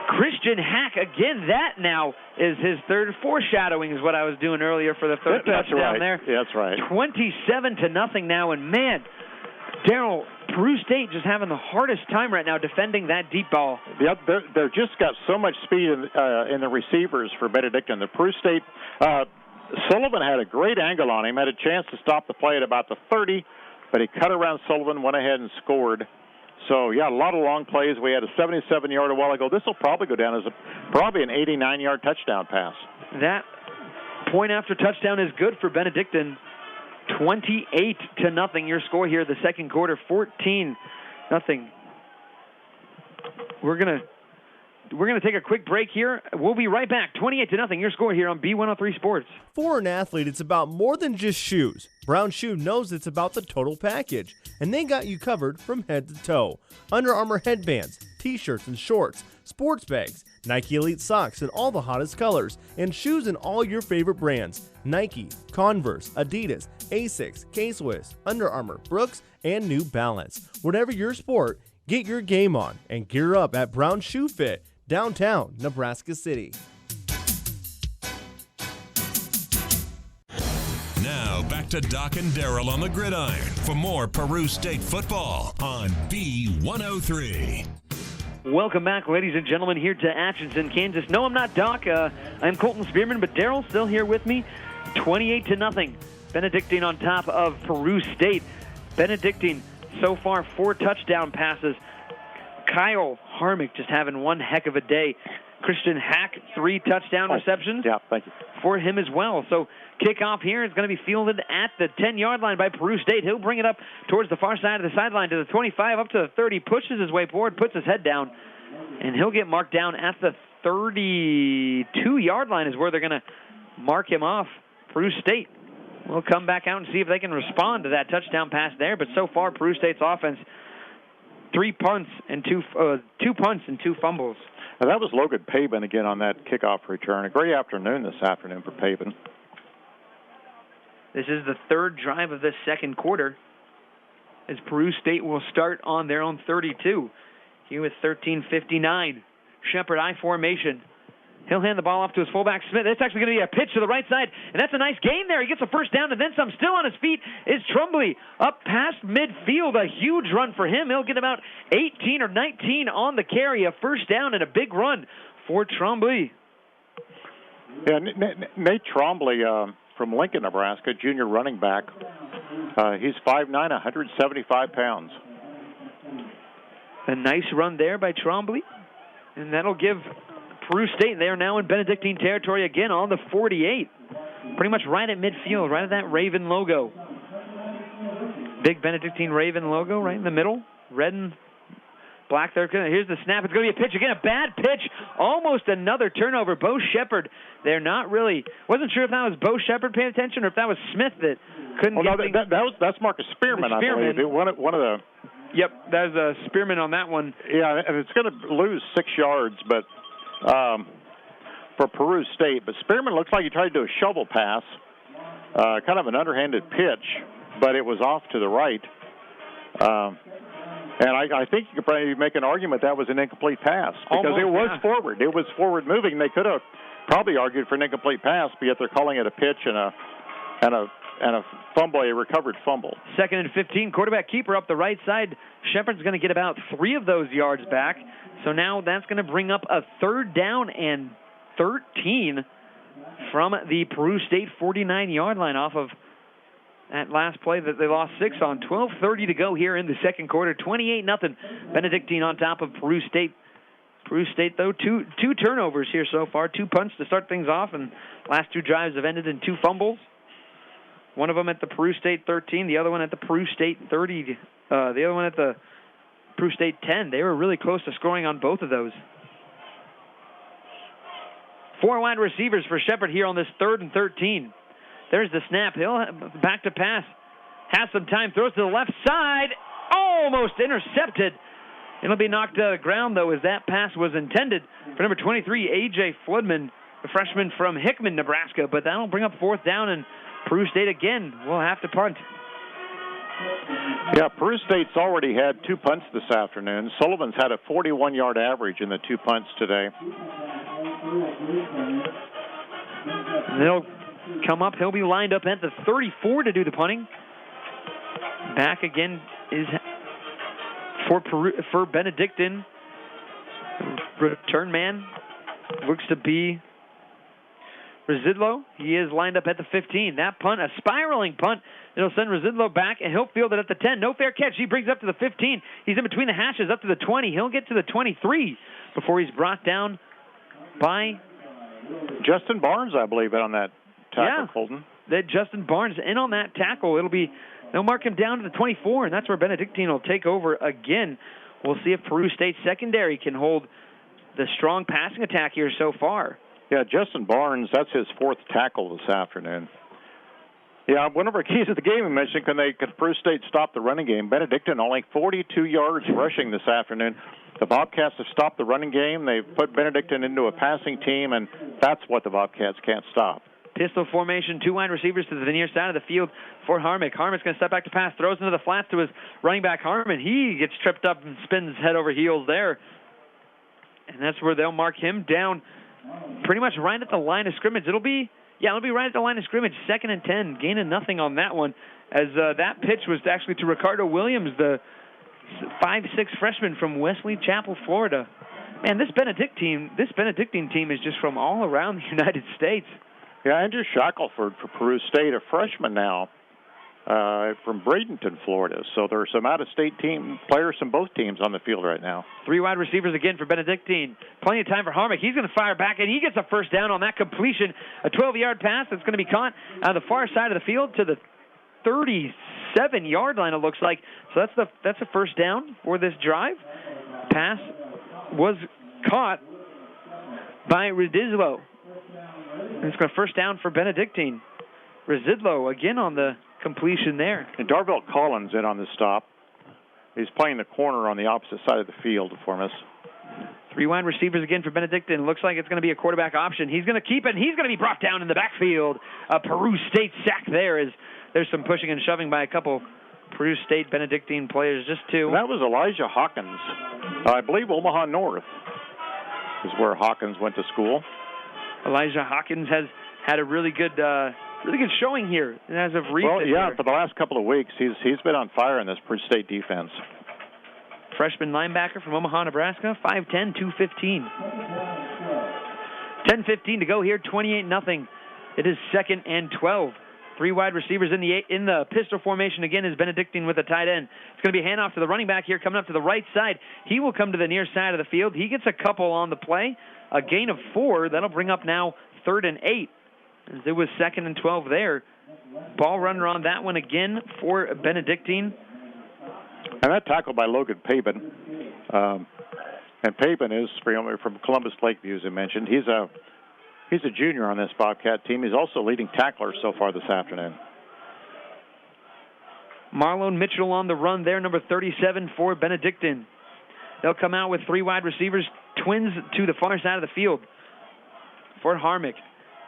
Christian Hack again. That now is his third. Foreshadowing is what I was doing earlier for the third touchdown there. Yeah, that's right. 27-0 now, and man, Daryl, Peru State just having the hardest time right now defending that deep ball. Yep, they're just got so much speed in the receivers for Benedictine. The Peru State, Sullivan had a great angle on him, had a chance to stop the play at about the 30, but he cut around Sullivan, went ahead and scored. So, yeah, a lot of long plays. We had a 77-yard a while ago. This will probably go down as probably an 89-yard touchdown pass. That point after touchdown is good for Benedictine. 28-0 your score here the second quarter. 14-0. We're gonna take a quick break here. We'll be right back. 28-0 your score here on B103 Sports. For an athlete, it's about more than just shoes. Brown Shoe knows it's about the total package, and they got you covered from head to toe. Under Armour headbands, t-shirts and shorts, sports bags, Nike Elite socks in all the hottest colors, and shoes in all your favorite brands: Nike, Converse, Adidas, Asics, K-Swiss, Under Armour, Brooks, and New Balance. Whatever your sport, get your game on and gear up at Brown Shoe Fit, downtown Nebraska City. Now back to Doc and Daryl on the gridiron for more Peru State football on B103. Welcome back, ladies and gentlemen, here to Atchison, Kansas. No, I'm not Doc. I'm Colton Spearman, but Daryl still here with me. 28-0. Benedictine on top of Peru State. Benedictine so far 4 touchdown passes. Kyle Harmick just having one heck of a day. Christian Hack, 3 touchdown receptions. Yeah, thank you. For him as well. So kickoff here is going to be fielded at the 10-yard line by Peru State. He'll bring it up towards the far side of the sideline to the 25, up to the 30, pushes his way forward, puts his head down, and he'll get marked down at the 32-yard line is where they're going to mark him off. Peru State will come back out and see if they can respond to that touchdown pass there. But so far, Peru State's offense, 2 punts and 2 fumbles. Now, that was Logan Pabin again on that kickoff return. A great afternoon this afternoon for Pabin. This is the third drive of this second quarter, as Peru State will start on their own 32. Here with 13:59. Shepherd I formation. He'll hand the ball off to his fullback, Smith. It's actually going to be a pitch to the right side, and that's a nice gain there. He gets a first down and then some. Still on his feet is Trumbley up past midfield. A huge run for him. He'll get about 18 or 19 on the carry. A first down and a big run for Trumbley. Yeah, Nate Trombley from Lincoln, Nebraska, junior running back. He's 5'9", 175 pounds. A nice run there by Trombley, and that'll give Peru State, they are now in Benedictine territory again on the 48. Pretty much right at midfield, right at that Raven logo. Big Benedictine Raven logo right in the middle. Red and black there. Here's the snap. It's going to be a pitch again. A bad pitch. Almost another turnover. Bo Shepard, they're not really, wasn't sure if that was Bo Shepard paying attention or if that was Smith that couldn't get things. That's Marcus Spearman, I believe. One of the... Yep, that was a Spearman on that one. Yeah, and it's going to lose 6 yards, but... for Peru State, but Spearman looks like he tried to do a shovel pass, kind of an underhanded pitch, but it was off to the right. And I think you could probably make an argument that was an incomplete pass because it was forward. It was forward moving. They could have probably argued for an incomplete pass, but yet they're calling it a pitch and a fumble, a recovered fumble. 2nd and 15, quarterback keeper up the right side. Shepard's going to get about 3 of those yards back. So now that's going to bring up a 3rd down and 13 from the Peru State 49-yard line off of that last play that they lost 6 on. 12:30 to go here in the second quarter. 28-0. Benedictine on top of Peru State. Peru State, though, two turnovers here so far. 2 punts to start things off, and last 2 drives have ended in 2 fumbles. One of them at the Peru State 13, the other one at the Peru State 30, the other one at the Peru State 10. They were really close to scoring on both of those. 4 wide receivers for Shepherd here on this 3rd and 13. There's the snap. He'll back to pass. has some time, throws to the left side, almost intercepted. It'll be knocked to the ground, though, as that pass was intended for number 23, A.J. Floodman, the freshman from Hickman, Nebraska. But that'll bring up fourth down, and Peru State again will have to punt. Yeah, Peru State's already had 2 punts this afternoon. Sullivan's had a 41-yard average in the 2 punts today. They'll come up. He'll be lined up at the 34 to do the punting. Back again is for Benedictine. Return man looks to be Residlo. He is lined up at the 15. That punt, a spiraling punt. It'll send Residlo back, and he'll field it at the 10. No fair catch. He brings it up to the 15. He's in between the hashes up to the 20. He'll get to the 23 before he's brought down by Justin Barnes, I believe, on that tackle, Colton. That Justin Barnes in on that tackle. They'll mark him down to the 24, and that's where Benedictine will take over again. We'll see if Peru State secondary can hold the strong passing attack here so far. Yeah, Justin Barnes, that's his 4th tackle this afternoon. Yeah, one of our keys of the game, we mentioned, could Peru State stop the running game? Benedictine only 42 yards rushing this afternoon. The Bobcats have stopped the running game. They've put Benedictine into a passing team, and that's what the Bobcats can't stop. Pistol formation, 2 wide receivers to the near side of the field for Harmon. Harmon's going to step back to pass, throws into the flats to his running back, Harmon. He gets tripped up and spins head over heels there. And that's where they'll mark him down pretty much right at the line of scrimmage. It'll be right at the line of scrimmage, 2nd and 10, gaining nothing on that one, as that pitch was actually to Ricardo Williams, the 5'6" freshman from Wesley Chapel, Florida. Man, this Benedictine team is just from all around the United States. Yeah, Andrew Shackelford for Peru State, a freshman now from Bradenton, Florida. So there are some out-of-state team players from both teams on the field right now. 3 wide receivers again for Benedictine. Plenty of time for Harmon. He's going to fire back, and he gets a first down on that completion. A 12-yard pass that's going to be caught on the far side of the field to the 37-yard line, it looks like. So that's a first down for this drive. Pass was caught by Redizlo. It's got a first down for Benedictine. Residlo again on the completion there. And Darvell Collins in on the stop. He's playing the corner on the opposite side of the field for us. 3 wide receivers again for Benedictine. Looks like it's going to be a quarterback option. He's going to keep it. He's going to be brought down in the backfield. A Peru State sack there as there's some pushing and shoving by a couple Peru State Benedictine players. Just 2. That was Elijah Hawkins. I believe Omaha North is where Hawkins went to school. Elijah Hawkins has had a really good showing here as of recent. Well, yeah, for the last couple of weeks, he's been on fire in this Peru State defense. Freshman linebacker from Omaha, Nebraska, 5'10", 215. 10:15 to go here, 28-0. It is 2nd and 12. 3 wide receivers in the pistol formation again is Benedictine with a tight end. It's going to be a handoff to the running back here, coming up to the right side. He will come to the near side of the field. He gets a couple on the play. A gain of 4. That'll bring up now 3rd and 8. As it was 2nd and 12 there. Ball runner on that one again for Benedictine. And that tackle by Logan Pabin. And Pabin is from Columbus Lakeview, as I mentioned. He's a junior on this Bobcat team. He's also leading tackler so far this afternoon. Marlon Mitchell on the run there, number 37 for Benedictine. They'll come out with 3 wide receivers, twins to the far side of the field for Harmick.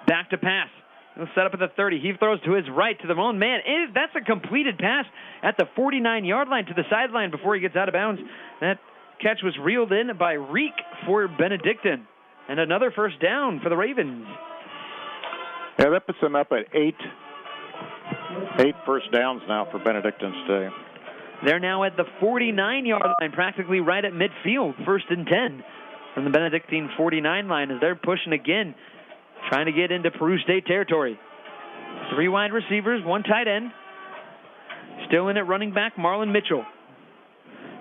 Back to pass. He'll set up at the 30. He throws to his right to the lone man. That's a completed pass at the 49-yard line to the sideline before he gets out of bounds. That catch was reeled in by Reek for Benedictine. And another first down for the Ravens. Yeah, that puts them up at 8 first downs now for Benedictine today. They're now at the 49-yard line, practically right at midfield, 1st and 10 from the Benedictine 49 line as they're pushing again, trying to get into Peru State territory. 3 wide receivers, 1 tight end. Still in at running back, Marlon Mitchell.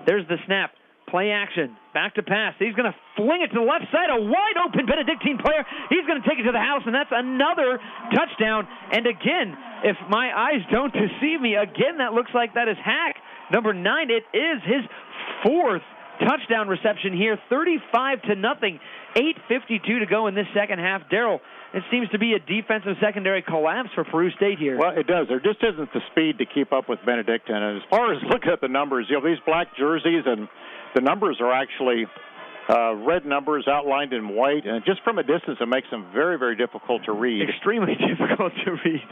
There's the snap. Play action. Back to pass. He's going to fling it to the left side. A wide-open Benedictine player. He's going to take it to the house, and that's another touchdown. And again, if my eyes don't deceive me, again, that looks like that is Hack. Number 9, it is his 4th touchdown reception here, 35-0. 8:52 to go in this second half. Daryl, it seems to be a defensive secondary collapse for Peru State here. Well, it does. There just isn't the speed to keep up with Benedictine. And as far as looking at the numbers, these black jerseys, and the numbers are actually red numbers outlined in white, and just from a distance it makes them very, very difficult to read. Extremely difficult to read.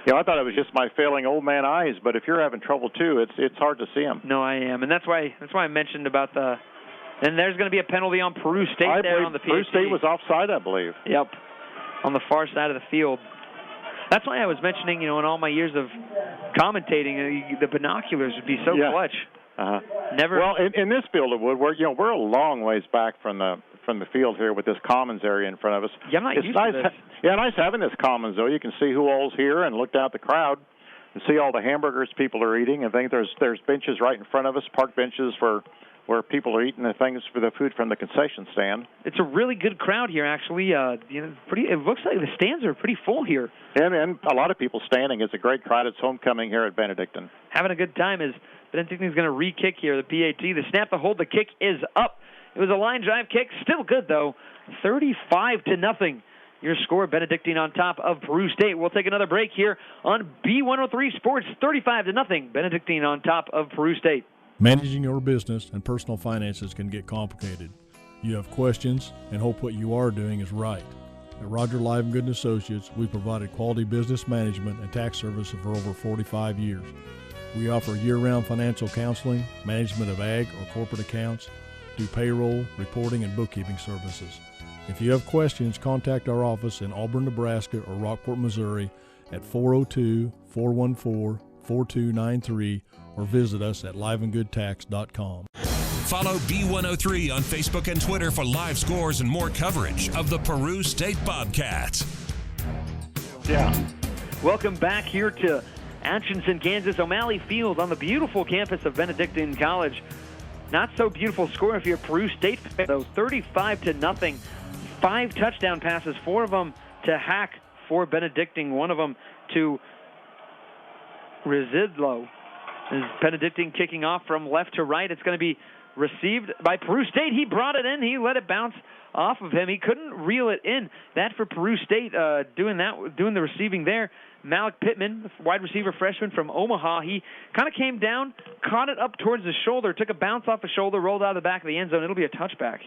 I thought it was just my failing old man eyes, but if you're having trouble too, it's hard to see them. No, I am, and that's why I mentioned about the. And there's going to be a penalty on Peru State there on the PAT. Peru State was offside, I believe. Yep, on the far side of the field. That's why I was mentioning, in all my years of commentating, the binoculars would be so clutch. Uh-huh. Never. Well, in this field of wood, we're a long ways back from the field here with this commons area in front of us. Yeah, I'm not used to this. Nice having this commons, though. You can see who all's here and look down at the crowd and see all the hamburgers people are eating. I think there's benches right in front of us, park benches for where people are eating the things for the food from the concession stand. It's a really good crowd here, actually. It looks like the stands are pretty full here. And a lot of people standing. It's a great crowd. It's homecoming here at Benedictine. Having a good time as Benedictine's going to re-kick here, the PAT. The snap, the hold, the kick is up. It was a line drive kick. Still good, though. 35-0. Your score, Benedictine on top of Peru State. We'll take another break here on B103 Sports. 35-0. Benedictine on top of Peru State. Managing your business and personal finances can get complicated. You have questions and hope what you are doing is right. At Roger Live & Good & Associates, we provided quality business management and tax services for over 45 years. We offer year-round financial counseling, management of ag or corporate accounts, do payroll, reporting, and bookkeeping services. If you have questions, contact our office in Auburn, Nebraska or Rockport, Missouri at 402-414-4293 or visit us at liveandgoodtax.com. Follow B103 on Facebook and Twitter for live scores and more coverage of the Peru State Bobcats. Yeah. Welcome back here to Atchison, Kansas, O'Malley Field on the beautiful campus of Benedictine College. Not so beautiful score if you're a Peru State fan, though. 35-0. 5 touchdown passes, 4 of them to Hack for Benedictine, 1 of them to Residlo. As Benedictine kicking off from left to right, it's going to be received by Peru State. He brought it in. He let it bounce off of him. He couldn't reel it in. That for Peru State, doing the receiving there. Malik Pittman, wide receiver freshman from Omaha, he kind of came down, caught it up towards his shoulder, took a bounce off his shoulder, rolled out of the back of the end zone. It'll be a touchback.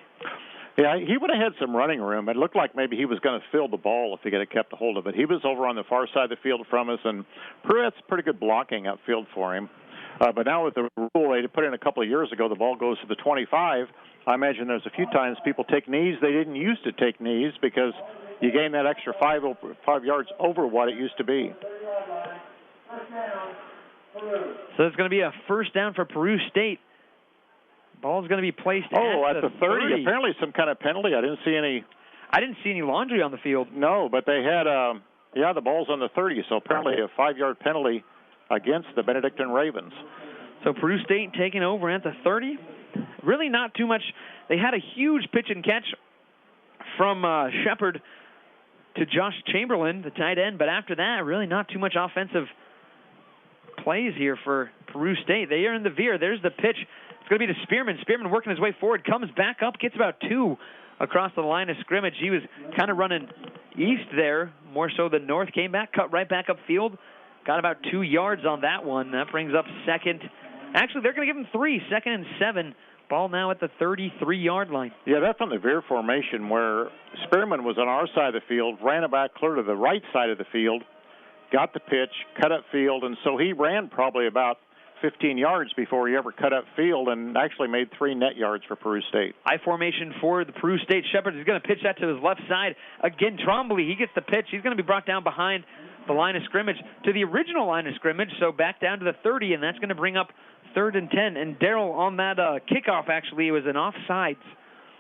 Yeah, he would have had some running room. It looked like maybe he was going to field the ball if he had kept a hold of it. He was over on the far side of the field from us, and Peru had pretty good blocking upfield for him. But now with the rule they put in a couple of years ago, the ball goes to the 25. I imagine there's a few times people take knees. They didn't used to take knees because you gain that extra 5 yards over what it used to be. So it's going to be a first down for Peru State. Ball's going to be placed at the 30. Apparently some kind of penalty. I didn't see any laundry on the field. No, but they had, the ball's on the 30, so apparently a 5-yard penalty against the Benedictine Ravens. So Peru State taking over at the 30. Really not too much. They had a huge pitch and catch from Shepard to Josh Chamberlain, the tight end, but after that, really not too much offensive plays here for Peru State. They are in the veer. There's the pitch. It's going to be to Spearman. Spearman working his way forward, comes back up, gets about 2 across the line of scrimmage. He was kind of running east there, more so than north. Came back, cut right back upfield. Got about 2 yards on that one. That brings up second. Actually, they're going to give him 3, 2nd and 7. Ball now at the 33-yard line. Yeah, that's on the veer formation where Spearman was on our side of the field, ran it back clear to the right side of the field, got the pitch, cut up field, and so he ran probably about 15 yards before he ever cut up field and actually made 3 net yards for Peru State. I formation for the Peru State. Shepard is going to pitch that to his left side. Again, Trombley, he gets the pitch. He's going to be brought down behind the line of scrimmage to the original line of scrimmage, so back down to the 30, and that's going to bring up 3rd and 10. And Daryl, on that kickoff, actually, it was an offsides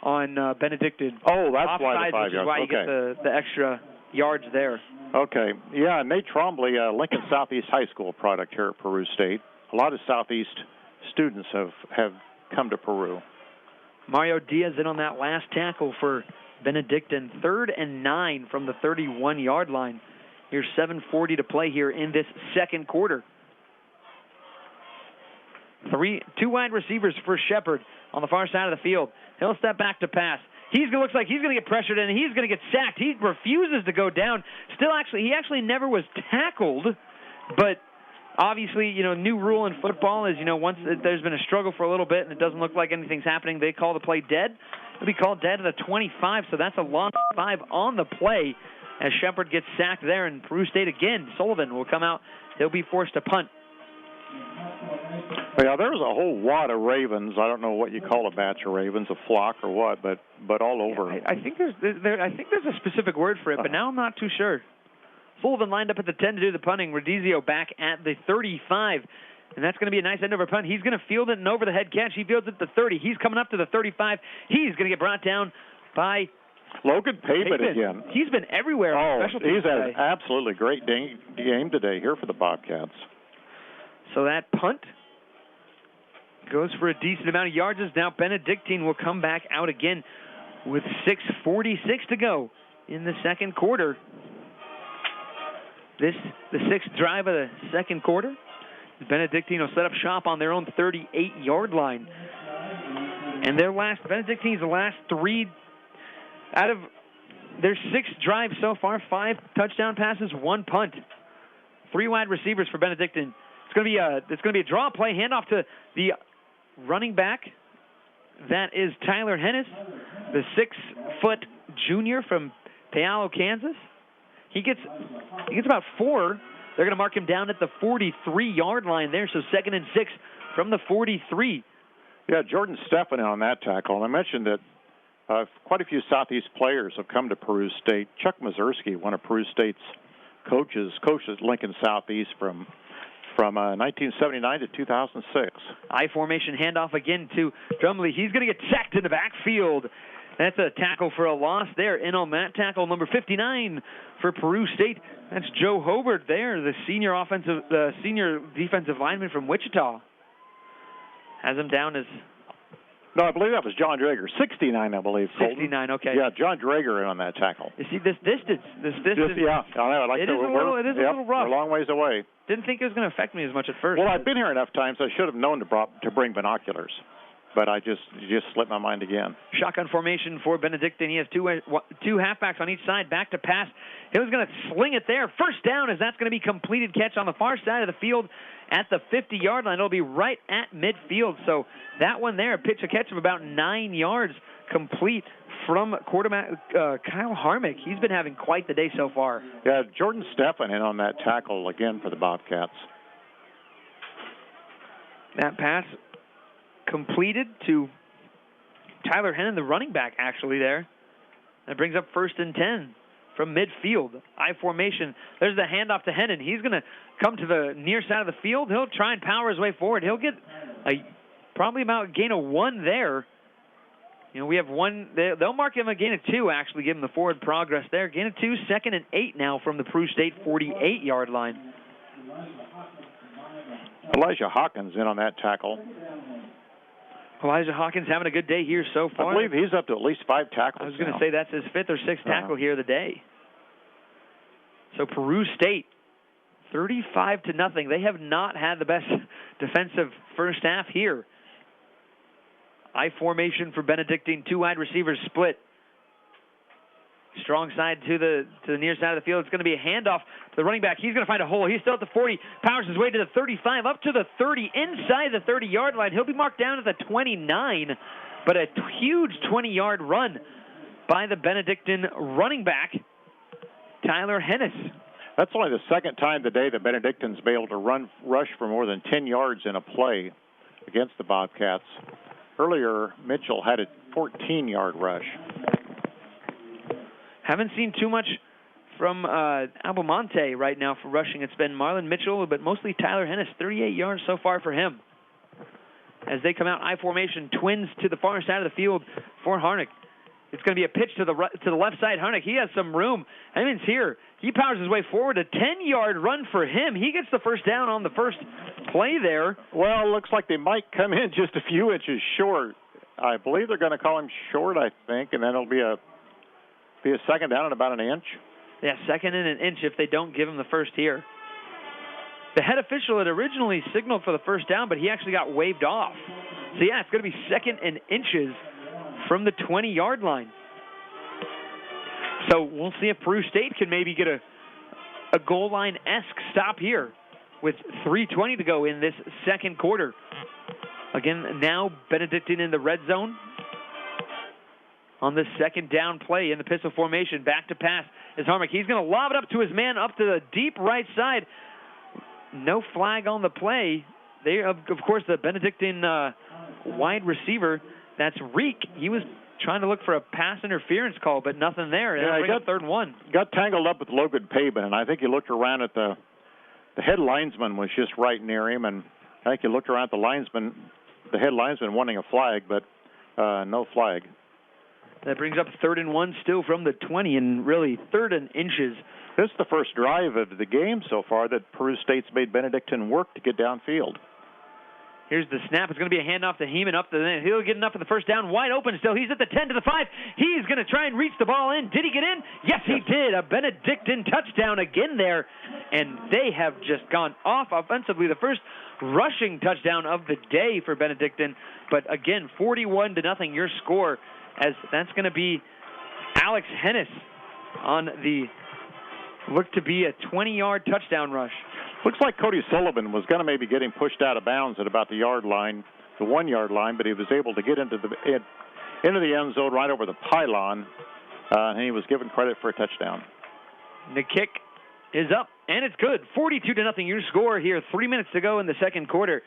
on Benedictine. Oh, that's offsides, why the 5 yards. Which is why you get the extra yards there. Okay. Yeah, Nate Trombley, Lincoln Southeast High School product here at Peru State. A lot of Southeast students have come to Peru. Mario Diaz in on that last tackle for Benedictine. 3rd and 9 from the 31-yard line. Here's 7:40 to play here in this second quarter. Two wide receivers for Shepard on the far side of the field. He'll step back to pass. Looks like he's going to get pressured and he's going to get sacked. He refuses to go down. He actually never was tackled, but obviously, new rule in football is, once there's been a struggle for a little bit and it doesn't look like anything's happening, they call the play dead. It'll be called dead at the 25, so that's a loss of 5 on the play as Shepard gets sacked there, and Peru State again. Sullivan will come out. He'll be forced to punt. Yeah, there's a whole wad of ravens. I don't know what you call a batch of ravens, a flock or what, but all over. I think there's a specific word for it, but now I'm not too sure. Sullivan lined up at the 10 to do the punting. Rodizio back at the 35. And that's going to be a nice end over punt. He's going to field it and over the head catch. He fields it at the 30. He's coming up to the 35. He's going to get brought down by Logan Pavin again. He's been everywhere. He's had an absolutely great game today here for the Bobcats. So that punt goes for a decent amount of yards. Now Benedictine will come back out again with 6:46 to go in the second quarter. The sixth drive of the second quarter. Benedictine will set up shop on their own 38-yard line. And Benedictine's last 3 out of their 6 drives so far, 5 touchdown passes, 1 punt. 3 wide receivers for Benedictine. It's going to be a draw play, handoff to the running back. That is Tyler Hennis, the 6-foot junior from Puyallup, Kansas. He gets about 4. They're going to mark him down at the 43-yard line there, so 2nd and 6 from the 43. Yeah, Jordan Stephan on that tackle. And I mentioned that quite a few Southeast players have come to Peru State. Chuck Mazursky, one of Peru State's coaches, coached at Lincoln Southeast from 1979 to 2006. I-formation handoff again to Drumley. He's going to get sacked in the backfield. That's a tackle for a loss there. In on that tackle, number 59 for Peru State. That's Joe Hobart there, the senior defensive lineman from Wichita. Has him down as... No, I believe that was John Drager. 69, I believe. 69, okay. Yeah, John Drager on that tackle. You see, this distance. Yeah, I know. It is a little rough. We're a long ways away. Didn't think it was going to affect me as much at first. Well, I've been here enough times. I should have known to bring binoculars. But I just slipped my mind again. Shotgun formation for Benedictine. He has two halfbacks on each side. Back to pass. He was going to sling it there. First down, as that's going to be completed catch on the far side of the field at the 50-yard line. It'll be right at midfield. So that one there, a catch of about 9 yards complete from quarterback Kyle Harmick. He's been having quite the day so far. Yeah, Jordan Stephan in on that tackle again for the Bobcats. That pass completed to Tyler Hennon, the running back, actually there. That brings up 1st and 10 from midfield. I-formation. There's the handoff to Hennon. He's going to come to the near side of the field. He'll try and power his way forward. He'll get probably about a gain of 1 there. We have 1. They'll mark him a gain of 2, actually, give him the forward progress there. Gain of 2, 2nd and 8 now from the Peru State 48-yard line. Elijah Hawkins in on that tackle. Elijah Hawkins having a good day here so far. I believe he's up to at least 5 tackles. I was going to say that's his 5th or 6th tackle here of the day. So Peru State, 35-0. They have not had the best defensive first half here. I-formation for Benedictine. 2 wide receivers split. Strong side to the near side of the field. It's going to be a handoff to the running back. He's going to find a hole. He's still at the 40, powers his way to the 35, up to the 30, inside the 30-yard line. He'll be marked down at the 29, but a huge 20-yard run by the Benedictine running back, Tyler Hennis. That's only the 2nd time today that Benedictine's been able to rush for more than 10 yards in a play against the Bobcats. Earlier, Mitchell had a 14-yard rush. Haven't seen too much from Albemonte right now for rushing. It's been Marlon Mitchell, but mostly Tyler Hennis. 38 yards so far for him. As they come out I-formation, twins to the far side of the field for Harnick. It's going to be a pitch to the left side. Harnick, he has some room. Hemmings here. He powers his way forward. A 10-yard run for him. He gets the first down on the first play there. Well, it looks like they might come in just a few inches short. I believe they're going to call him short, I think, and then it'll be a 2nd down at about an inch. Yeah, 2nd and an inch if they don't give him the first here. The head official had originally signaled for the first down, but he actually got waved off. So, yeah, it's going to be 2nd and inches from the 20-yard line. So we'll see if Peru State can maybe get a goal line-esque stop here with 3:20 to go in this second quarter. Again, now Benedictine in the red zone on the second down play in the pistol formation. Back to pass is Harmach. He's going to lob it up to his man up to the deep right side. No flag on the play. They, of course, the Benedictine wide receiver, that's Reek. He was trying to look for a pass interference call, but nothing there. Yeah, he got 3rd and 1. Got tangled up with Logan Pavin, and I think he looked around at the head linesman was just right near him, and I think he looked around at the head linesman wanting a flag, but no flag. That brings up 3rd and 1 still from the 20, and really 3rd and inches. This is the first drive of the game so far that Peru State's made Benedictine work to get downfield. Here's the snap. It's going to be a handoff to Heeman up to the end. He'll get enough for the first down. Wide open still. He's at the 10 to the 5. He's going to try and reach the ball in. Did he get in? Yes, he did. A Benedictine touchdown again there. And they have just gone off offensively. The first rushing touchdown of the day for Benedictine. But again, 41-0 your score, as that's going to be Alex Hennis on the look to be a 20-yard touchdown rush. Looks like Cody Sullivan was going to maybe get him pushed out of bounds at about the 1-yard line, but he was able to get into the end zone right over the pylon, and he was given credit for a touchdown. The kick is up, and it's good. 42-0 your score here. 3 minutes to go in the second quarter.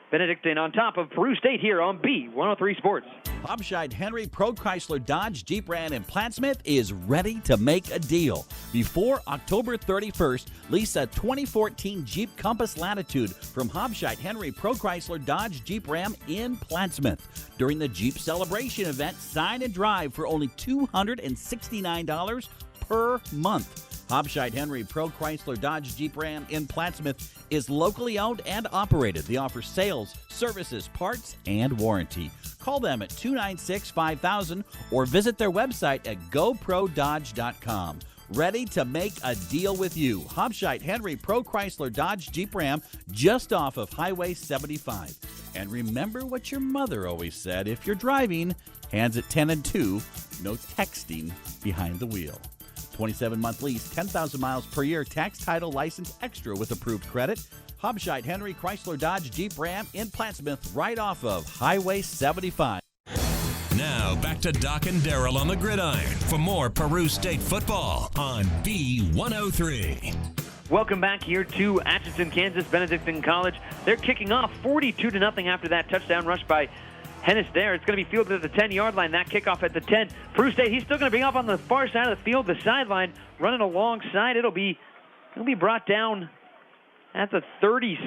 Benedictine on top of Peru State here on B103 Sports. Hauptscheid Henry Pro Chrysler Dodge Jeep Ram in Plattsmouth is ready to make a deal. Before October 31st, lease a 2014 Jeep Compass Latitude from Hauptscheid Henry Pro Chrysler Dodge Jeep Ram in Plattsmouth. During the Jeep Celebration event, sign and drive for only $269 per month. Hauptscheid Henry Pro Chrysler Dodge Jeep Ram in Plattsmouth is locally owned and operated. They offer sales, services, parts, and warranty. Call them at 296-5000 or visit their website at goprododge.com. Ready to make a deal with you. Hauptscheid Henry Pro Chrysler Dodge Jeep Ram just off of Highway 75. And remember what your mother always said, if you're driving, hands at 10 and 2, no texting behind the wheel. 27-month lease, 10,000 miles per year, tax, title, license, extra with approved credit. Hauptscheid Henry Chrysler Dodge Jeep Ram in Plattsmouth, right off of Highway 75. Now back to Doc and Daryl on the gridiron for more Peru State football on B103. Welcome back here to Atchison, Kansas, Benedictine College. They're kicking off 42-0 after that touchdown rush by Hennis there. It's going to be fielded at the 10-yard line. That kickoff at the 10. Peru State, he's still going to bring up on the far side of the field, the sideline, running alongside. It'll be brought down at the 30,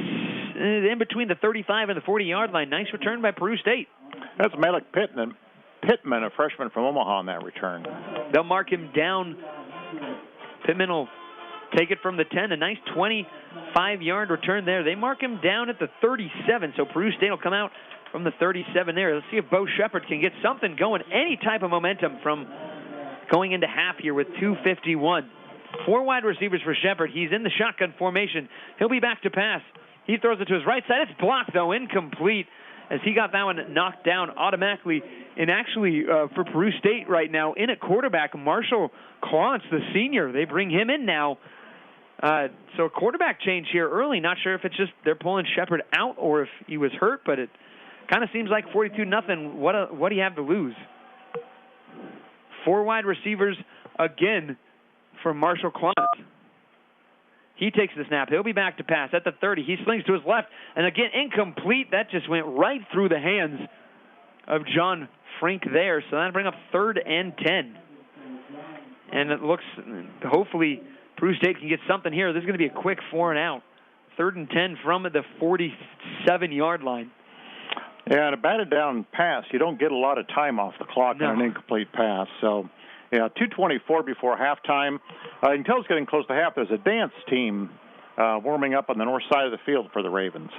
in between the 35 and the 40-yard line. Nice return by Peru State. That's Malik Pittman, a freshman from Omaha, on that return. They'll mark him down. Pittman will take it from the 10. A nice 25-yard return there. They mark him down at the 37, so Peru State will come out from the 37 there. Let's see if Bo Shepard can get something going, any type of momentum from going into half here with 2:51. 4 wide receivers for Shepard. He's in the shotgun formation. He'll be back to pass. He throws it to his right side. It's blocked, though, incomplete, as he got that one knocked down automatically. And actually, for Peru State right now, in at quarterback, Marshall Klontz, the senior. They bring him in now. So a quarterback change here early. Not sure if it's just they're pulling Shepard out or if he was hurt, but it kind of seems like 42-0. What do you have to lose? 4 wide receivers again for Marshall Klontz. He takes the snap. He'll be back to pass at the 30. He slings to his left, and again, incomplete. That just went right through the hands of John Frink there. So that'll bring up 3rd and 10. And it looks, hopefully, Peru State can get something here. This is going to be a quick 4 and out. 3rd and 10 from the 47-yard line. Yeah, and a batted down pass, you don't get a lot of time off the clock on an incomplete pass. So, yeah, 2:24 before halftime. You can tell it's getting close to half. There's a dance team warming up on the north side of the field for the Ravens.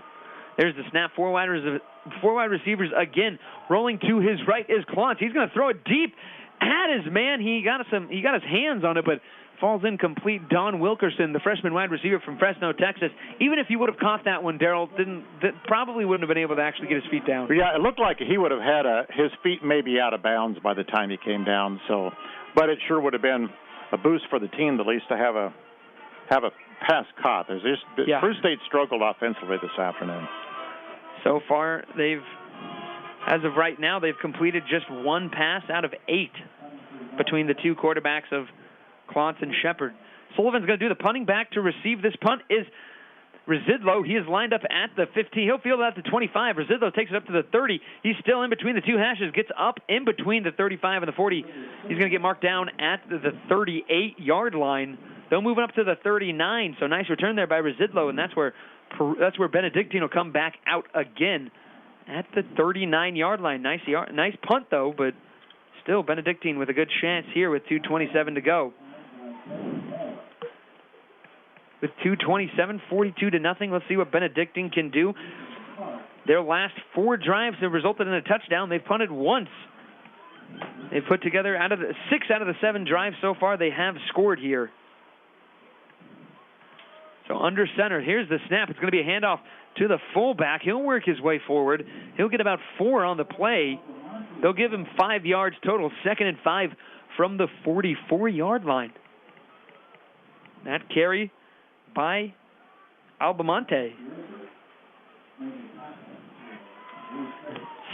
There's the snap. 4 wide receivers again. Rolling to his right is Klontz. He's going to throw it deep at his man. He got his hands on it, but falls incomplete. Don Wilkerson, the freshman wide receiver from Fresno, Texas. Even if he would have caught that one, Daryl probably wouldn't have been able to actually get his feet down. Yeah, it looked like he would have had his feet maybe out of bounds by the time he came down. So, but it sure would have been a boost for the team at least to have a pass caught. Peru State struggled offensively this afternoon. So far, as of right now, they've completed just one pass out of 8 between the two quarterbacks of Klontz and Shepard. Sullivan's going to do the punting. Back to receive this punt is Residlo. He is lined up at the 15. He'll field it at the 25. Residlo takes it up to the 30. He's still in between the two hashes, gets up in between the 35 and the 40. He's going to get marked down at the 38-yard line. They'll move up to the 39. So nice return there by Residlo, and that's where Benedictine will come back out again at the 39-yard line. Nice punt, though, but still Benedictine with a good chance here with 2:27 to go. With 2:27, 42-0. Let's see what Benedictine can do. Their last 4 drives have resulted in a touchdown. They've punted once. They've put together 6 out of the 7 drives so far. They have scored here. So under center, here's the snap. It's going to be a handoff to the fullback. He'll work his way forward. He'll get about 4 on the play. They'll give him 5 yards total. 2nd and 5 from the 44-yard line. That carry by Albamonte.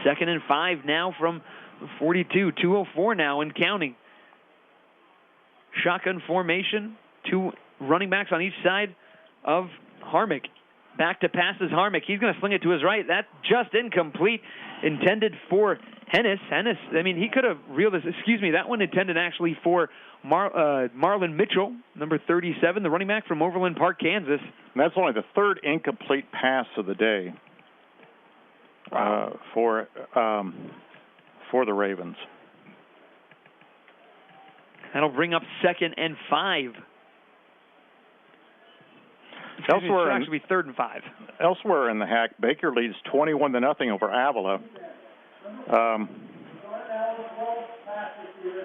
2nd and 5 now from 42. 2:04 now and counting. Shotgun formation. 2 running backs on each side of Harmich. Back to passes Harmich. He's going to sling it to his right. That's just incomplete. Intended for Hennis. He could have reeled this. That one intended actually for Marlon Mitchell, number 37, the running back from Overland Park, Kansas. And that's only the 3rd incomplete pass of the day for the Ravens. That'll bring up 2nd and 5. Elsewhere, actually be 3rd and 5. Elsewhere in the HAC, Baker leads 21-0 over Avila.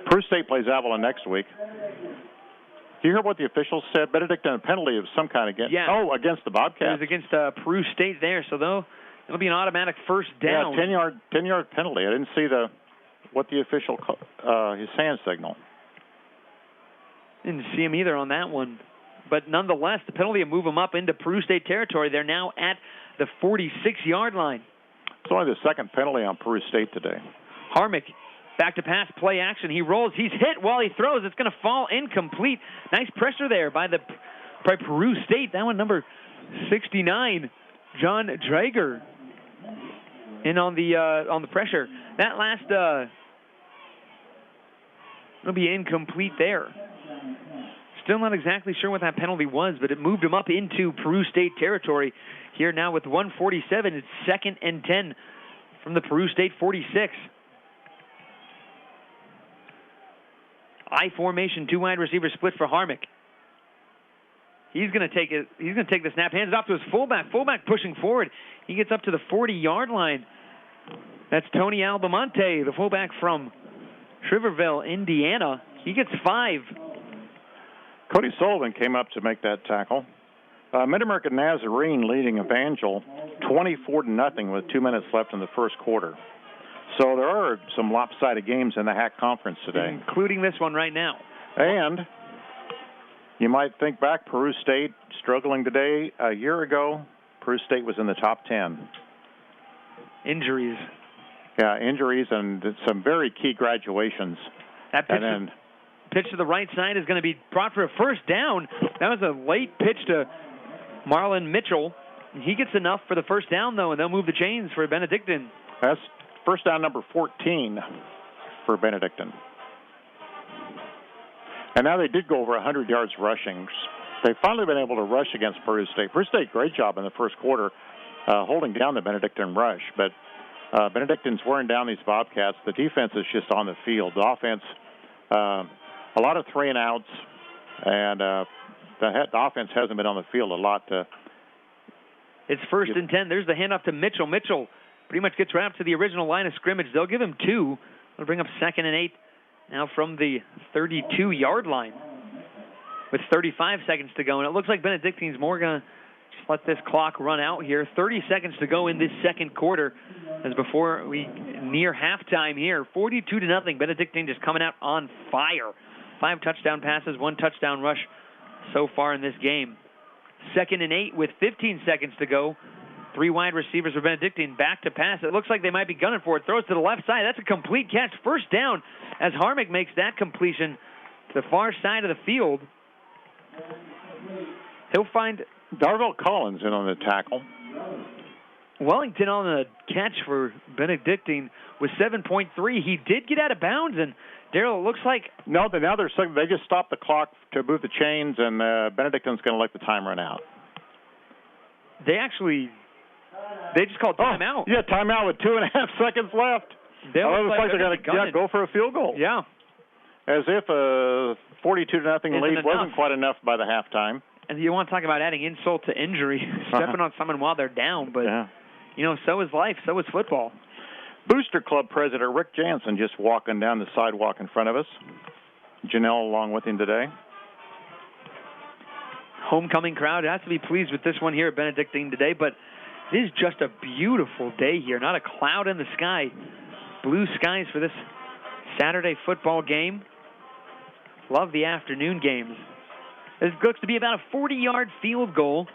Peru State plays Avila next week. Do you hear what the officials said? Benedictine, a penalty of some kind against. Yeah. Oh, against the Bobcats. It was against Peru State there, so it'll be an automatic first down. Yeah, 10-yard penalty. I didn't see what the official his hand signal. Didn't see him either on that one. But nonetheless, the penalty will move them up into Peru State territory. They're now at the 46-yard line. It's only the 2nd penalty on Peru State today. Harmich, back to pass, play action. He rolls. He's hit while he throws. It's going to fall incomplete. Nice pressure there by Peru State. That one, number 69, John Drager, in on the pressure. That last will be incomplete there. Still not exactly sure what that penalty was, but it moved him up into Peru State territory. Here now with 1:47, it's 2nd and 10 from the Peru State 46. I formation, 2 wide receivers split for Harmich. He's going to take it. He's going to take the snap, hands it off to his fullback. Fullback pushing forward. He gets up to the 40-yard line. That's Tony Albamonte, the fullback from Shriverville, Indiana. He gets 5. Cody Sullivan came up to make that tackle. Mid-American Nazarene leading Evangel 24-0 with 2 minutes left in the first quarter. So there are some lopsided games in the HAC conference today, including this one right now. And you might think back, Peru State struggling today. A year ago, Peru State was in the top 10. Injuries. Yeah, injuries and some very key graduations. That pitch to the right side is going to be brought for a first down. That was a late pitch to Marlon Mitchell. He gets enough for the first down, though, and they'll move the chains for Benedictine. That's first down number 14 for Benedictine. And now they did go over 100 yards rushing. They've finally been able to rush against Peru State. Peru State, great job in the first quarter holding down the Benedictine rush. But Benedictine's wearing down these Bobcats. The defense is just on the field. The offense, a lot of 3-and-outs, and the offense hasn't been on the field a lot. It's 1st and 10. There's the handoff to Mitchell. Mitchell pretty much gets right up to the original line of scrimmage. They'll give him 2. They'll bring up 2nd and 8 now from the 32-yard line. with 35 seconds to go. And it looks like Benedictine's more going to just let this clock run out here. 30 seconds to go in this second quarter as before we near halftime here. 42-0. Benedictine just coming out on fire. 5 touchdown passes, 1 touchdown rush so far in this game. 2nd and 8 with 15 seconds to go. 3 wide receivers for Benedictine, back to pass. It looks like they might be gunning for it. Throws to the left side. That's a complete catch. First down as Harmich makes that completion to the far side of the field. He'll find Darvell Collins in on the tackle. Wellington on the catch for Benedictine with 7.3. He did get out of bounds, and Daryl, it looks like... No, now they just stopped the clock to move the chains, and Benedictine's going to let the time run out. They just called timeout. Yeah, timeout with 2.5 seconds left. They look like they're going to go for a field goal. Yeah. As if a 42-0 lead wasn't quite enough by the halftime. And you want to talk about adding insult to injury, stepping on someone while they're down. But, so is life. So is football. Booster Club President Rick Jansen just walking down the sidewalk in front of us. Janelle along with him today. Homecoming crowd has to be pleased with this one here at Benedictine today, but it is just a beautiful day here. Not a cloud in the sky. Blue skies for this Saturday football game. Love the afternoon games. It looks to be about a 40-yard field goal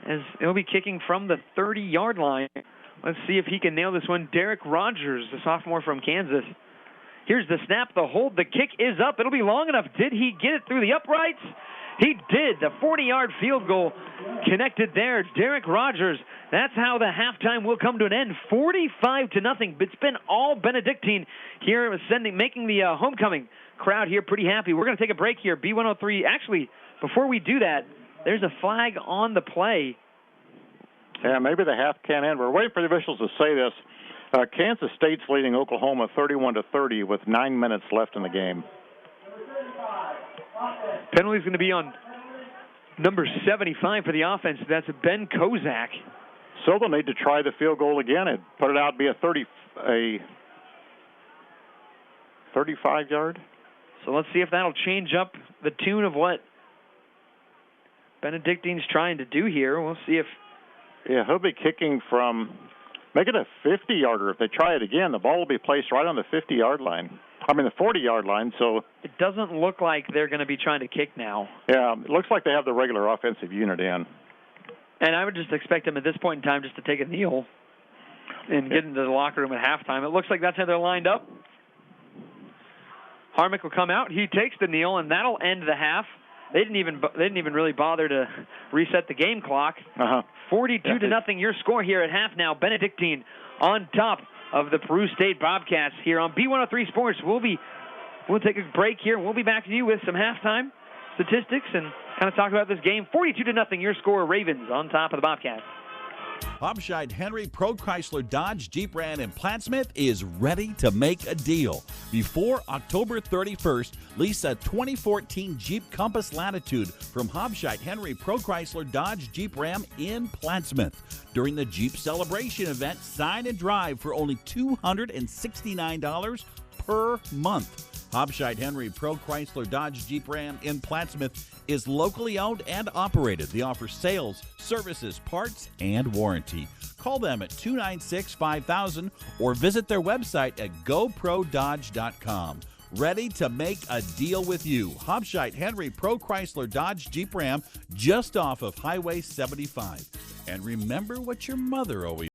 as he'll be kicking from the 30-yard line. Let's see if he can nail this one. Derek Rogers, the sophomore from Kansas. Here's the snap, the hold, the kick is up. It'll be long enough. Did he get it through the uprights? He did. The 40-yard field goal connected there. Derek Rogers. That's how the halftime will come to an end. 45-0. It's been all Benedictine here, making the homecoming crowd here pretty happy. We're going to take a break here. B103. Actually, before we do that, there's a flag on the play. Yeah, maybe the half can't end. We're waiting for the officials to say this. Kansas State's leading Oklahoma 31-30 with 9 minutes left in the game. Penalty's going to be on number 75 for the offense. That's Ben Kozak. So they'll need to try the field goal again and put it out to be a 35-yard. So let's see if that'll change up the tune of what Benedictine's trying to do here. We'll see if... Yeah, he'll be kicking from... Make it a 50-yarder. If they try it again, the ball will be placed right on the 50-yard line. The 40-yard line, so... It doesn't look like they're going to be trying to kick now. Yeah, it looks like they have the regular offensive unit in. And I would just expect them at this point in time just to take a kneel and get into the locker room at halftime. It looks like that's how they're lined up. Harmich will come out. He takes the kneel, and that'll end the half. They didn't even really bother to reset the game clock. 42-0 your score here at half now. Benedictine on top of the Peru State Bobcats here on B103 Sports. We'll take a break here, and we'll be back to you with some halftime statistics and kind of talk about this game. 42-0 your score. Ravens on top of the Bobcats. Hauptscheid Henry Pro Chrysler Dodge Jeep Ram in Plattsmouth is ready to make a deal. Before October 31st, lease a 2014 Jeep Compass Latitude from Hauptscheid Henry Pro Chrysler Dodge Jeep Ram in Plattsmouth. During the Jeep Celebration event, sign and drive for only $269 per month. Hauptscheid Henry Pro Chrysler Dodge Jeep Ram in Plattsmouth is locally owned and operated. They offer sales, services, parts, and warranty. Call them at 296-5000 or visit their website at goprododge.com. Ready to make a deal with you. Hauptscheid Henry Pro Chrysler Dodge Jeep Ram just off of Highway 75. And remember what your mother always